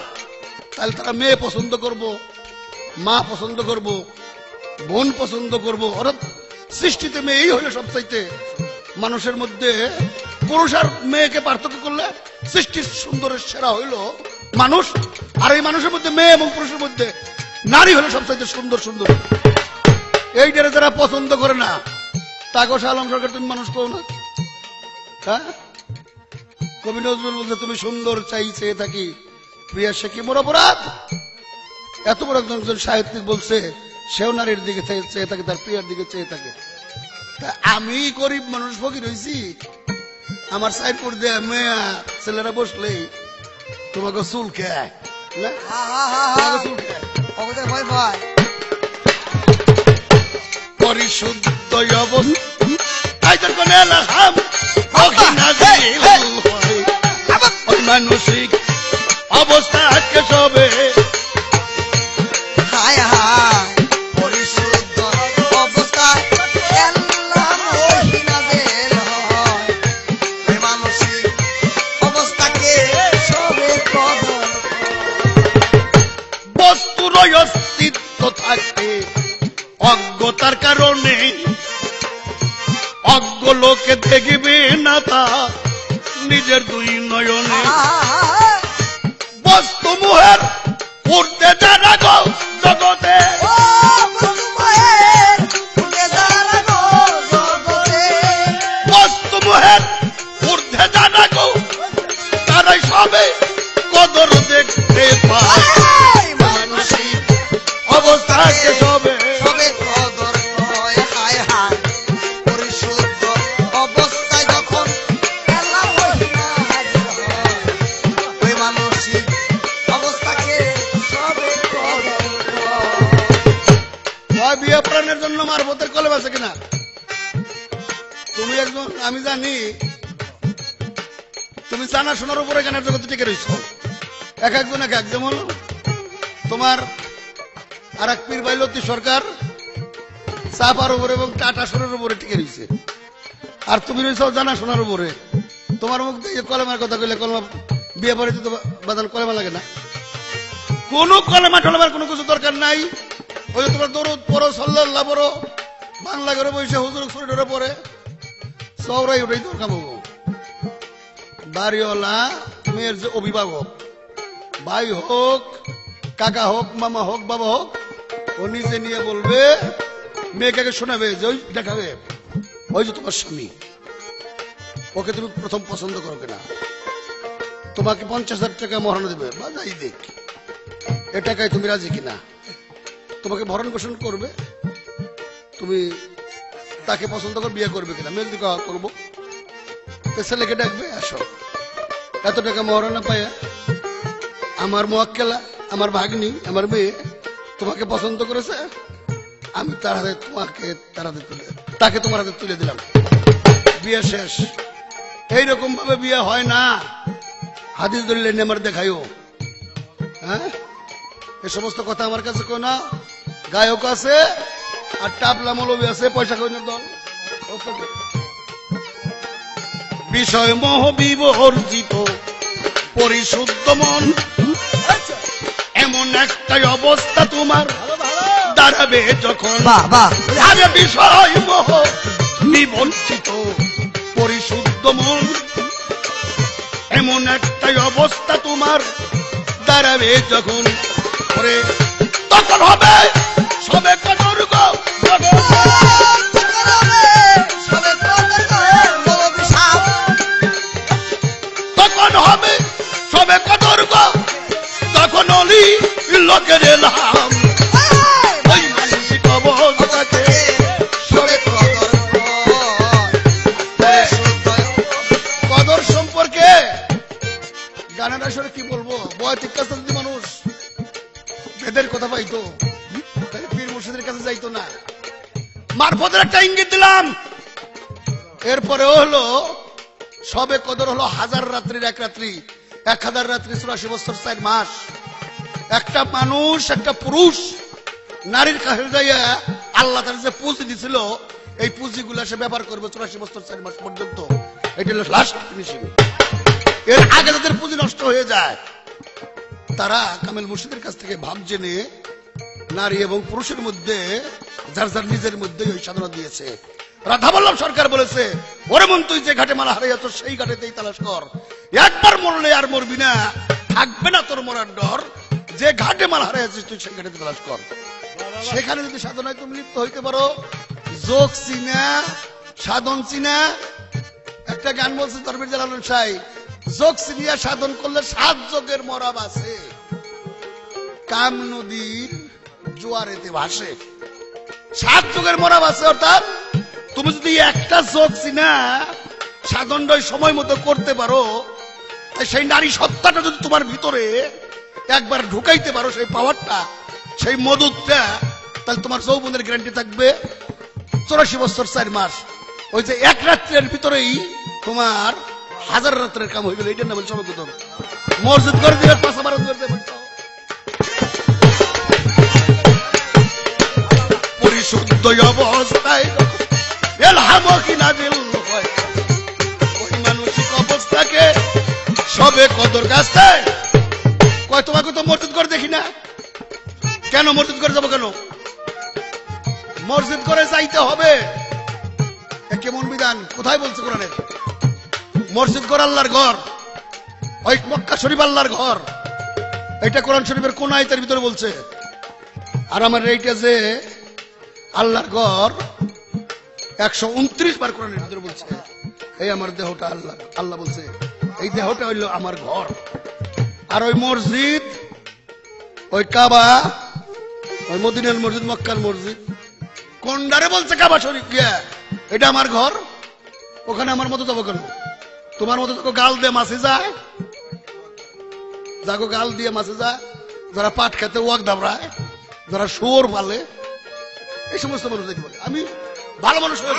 তাহলে তারা মেয়ে পছন্দ করব, মা পছন্দ করব, বোন পছন্দ করব। অর্থাৎ সৃষ্টিতে মেয়েই হইলে সবচাইতে মানুষের মধ্যে পুরুষ আর মেয়েকে পার্থক্য করলে সৃষ্টির সুন্দরের সেরা হইল মানুষ, আর এই মানুষের মধ্যে মেয়ে এবং পুরুষের মধ্যে নারী হলো সবচাইতে সুন্দর সুন্দর। এইটারে যারা পছন্দ করে না তাকে শাহ আলম সরকার তুমি মানুষ করো না। হ্যাঁ, কবি নজরুল বলছে তুমি সুন্দর চাই চেয়ে থাকি, প্রিয়া সে কি মোর অপরাধ। এত বড় একজন সাহিত্যিক বলছে সেও নারীর দিকে চেয়ে থাকে, তার প্রিয়ার দিকে চেয়ে থাকে। তা আমি গরিব মানুষ ফকির হয়েছি, আমার সাইডপুর দিয়ে মেয়া ছেলেরা বসলেই তোমাকে চুল খায় না, চুল খায়। পরিশুদ্ধ মানসিক অবস্থা আজকে সবে পরিশুদ্ধ অবস্থায় মানসিক অবস্থাকে সবে কদর। বস্তুর অস্তিত্ব থাকে অজ্ঞতার কারণে, অজ্ঞ লোকে দেখবে না তা নিজের 2 নয়নে। বস্তু মোহের উঠতে যারা গো জগতে, তুমি একজন, আমি জানি তুমি জানা শোনার উপরে গানের জগতে টিকে রয়েছ। এক একজন এক এক, যেমন তোমার আর এক পীর বাইলতি সরকার চাপার উপরে এবং টাটা সোনার উপরে টিকে রয়েছে, আর তুমি রয়েছ জানা শোনার উপরে। তোমার মুখ দিয়ে কলেমার কথা কইলে কলেমা বিয়ে পরে তো বাদাল কলেমা লাগে না, কোন কলেমা টলেমার কোনো কিছু দরকার নাই। ওই যে তোমার দরুদ পড়ো, সাল্লাল্লাহ পড়ো, বাংলা করে বসে হুজুর ছুরি ধরে পড়ে সৌরাই ওটাই দরকার। বাড়িওয়ালা মেয়ের যে অভিভাবক, ভাই হোক, কাকা হোক, মামা হোক, বাবা হোক, ও নিজে নিয়ে বলবে, মেয়েকে শোনাবে যে ওই দেখাবে ওই যে তোমার স্বামী, ওকে তুমি প্রথম পছন্দ করো কিনা, তোমাকে 50,000 টাকা মহারণা দেবে বা যাই দেখ, এ টাকায় তুমি রাজি কিনা, তোমাকে ভরণ পোষণ করবে, তুমি তাকে পছন্দ করে বিয়ে করবে কিনা। মেয়ে যদি করবো, ছেলেকে ডাকবে, আসো, এত টাকা মহারণা পায়া আমার মোয়াক্কেলা, আমার ভাগ্নি, আমার মেয়ে তোমাকে পছন্দ করেছে, আমি তার হাতে তোমাকে তাকে তোমার হাতে তুলে দিলাম, বিয়ে শেষ। এইরকম ভাবে বিয়ে হয় না, হাদিস দলিল আমার দেখাইও। হ্যাঁ, এই সমস্ত কথা আমার কাছে কেউ না, গায়ক আছে আর টাবলা মৌলবী আছে, পয়সা কইনের দল। বিষয় মোহ বিবর্জিত পরিশুদ্ধ মন, এমন একটাই অবস্থা তোমার দাঁড়াবে যখন, আরে বিষয় মোহ বিবর্জিত পরিশুদ্ধ মন, এমন একটাই অবস্থা তোমার দাঁড়াবে যখন, তখন হবে সবে কদর গো, তখন হবে সবে কদর গো, তখন অলি লোকের এলাম, ওই মানসিক অবস্থাকে কদর সম্পর্কে গানের আসলে কি বলবো, বয় ঠিক কাছে যদি মানুষ বেদের কথা পাইতো তাহলে পীর মুর্শিদের কাছে যাইতো না। মারফতের একটা ইঙ্গিত দিলাম, এরপরে হলো সবে কদর হলো 1000 রাত্রির এক রাত্রি, 1000 রাত্রি 84 বছর 4 মাস। একটা মানুষ, একটা পুরুষ নারীর কাছে যাইয়া আল্লাহ তার যে পুঁজি দিছিল, এই পুঁজিগুলা সে ব্যবহার করবে 84 বছর 4 মাস পর্যন্ত। এটা হলো লাস্ট ফিনিশিং। এর আগে যাদের পুঁজি নষ্ট হয়ে যায়, তারা কামেল মুর্শিদের কাছ থেকে ভাব জেনে নারী এবং পুরুষের মধ্যে যার যার নিজের মধ্যে ওই সাধনা দিয়েছে। রাধাবল্লভ সরকার বলেছে, ওরে মন তুই যে ঘাটে মালা হারিয়েছ সেই ঘাটেতেই তালাশ কর, একবার মরলে আর মরবি না, থাকবে না তোর মরার ডর, যে ঘাটে মালা হারিয়েছিস তুই সেই ঘাটে তালাশ কর। সেখানে যদি সাধনায় তুমি লিপ্ত হইতে পারো, যোগ চিনা, সাধন চিনা। একটা গান বলছে তরবির জালালুল শাহ, যোগ চিনিয়া সাধন করলে 7 যোগের মরাব আছে, কাম নদীর জোয়ারেতে ভাসে। 7 যোগের মরাব আছে, অর্থাৎ তুমি যদি একটা যোগ চিনা সাধনটাই সময় মতো করতে পারো, সেই নারী সত্তাটা যদি তোমার ভিতরে একবার ঢুকাইতে পারো, সেই পাওয়ারটা, সেই মদতটা, তাহলে তোমার যৌবনের গ্যারান্টি থাকবে 84 বছর 4 মাস। ওই যে এক রাত্রের ভিতরেই তোমার 1000 রাত্রের কাম হয়ে গেল। এইটার নাম সবে কদর। মসজিদ করে দিবে, পাশা মারত করে দেবে, পরিশুদ্ধ অবস্থায় এলহামকি নাজিল হয়, ওই মানসিক অবস্থাকে সবে কদর কাছে কয়। তোমাকে তো মসজিদ করে দেখি না, কেন মসজিদ করে যাবো? কেন মসজিদ করে যাইতে হবে? কেমন বিধান? কোথায় বলছে কোরআনে? মসজিদ ঘর আল্লাহর ঘর, ওই মক্কা শরীফ আল্লাহর ঘর। এটা কোরআন শরীফের কোন আয়াতের ভিতরে বলছে? আর আমার এইটা যে আল্লাহর ঘর 129 বার কোরআনের ভিতরে বলছে, এই আমার দেহটা আল্লাহ, আল্লাহ বলছে এই দেহটা হইল আমার ঘর। আর ওই মসজিদ, ওই কাবা, ওই মদিনার মসজিদ, মক্কার মসজিদ, কোনটারে বলছে কাবা শরীফ গিয়া এটা আমার ঘর? ওখানে আমার মতো যাবো কেন? তোমার মতো তো গাল দিয়ে মাছে যায়, যাগো গাল দিয়ে মাছে যায়, যারা পাট খেতে ওয়াক দাবড়ায়, যারা শুয়োর পালে, এই সমস্ত মানুষ দেখতে পারে। আমি ভালো মানুষ হয়ে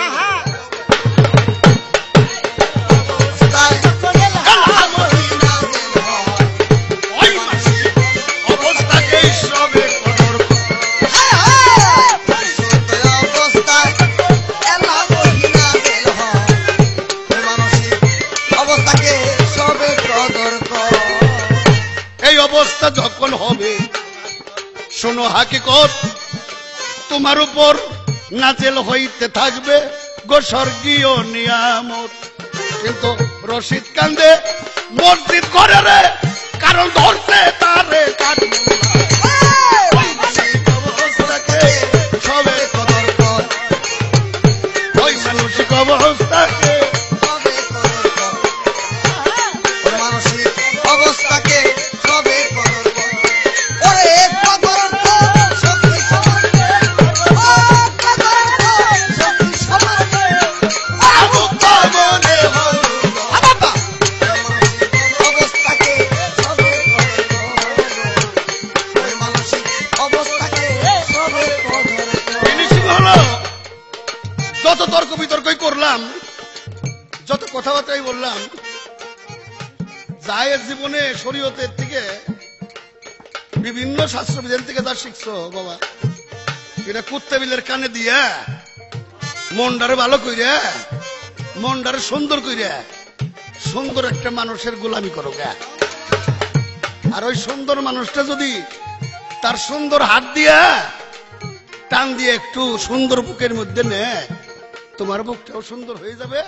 শোনো হাকিকত, তোমার উপর নাজেল হইতে থাকবে গো স্বর্গীয় নিয়ামত। কিন্তু রশিদ কান্দে মসজিদ করে রে, কারণ ধরছে তারে অবস্থাকে সবে কদর কর, ওই মানসিক অবস্থাকে মানসিক অবস্থাকে সবে কদর কর। ওরে কদর কর শক্তি সমাজে, ও কদর কর শক্তি সমাজে, আবুদ্ধ মনে হল বাবা মানসিক অবস্থাকে সবে কদর কর। ওই মানসিক অবস্থাকে সবে কদর কর। ফিনিশিং হলো। যত তর্ক বিতর্কই করলাম, যত কথাবার্তাই বললাম, জায়ের জীবনে শরীয়তের থেকে বিভিন্ন শাস্ত্রবিধান থেকে যা শিখছো বাবা, এটা কুত্তে বিলের কানে দিয়া মনটারে ভালো কইরা, মনটারে সুন্দর কইরা সুন্দর একটা মানুষের গোলামি করো গা। আর ওই সুন্দর মানুষটা যদি তার সুন্দর হাত দিয়া টান দিয়ে একটু সুন্দর বুকের মধ্যে নেয়, তোমার বুকটাও সুন্দর হয়ে যাবে।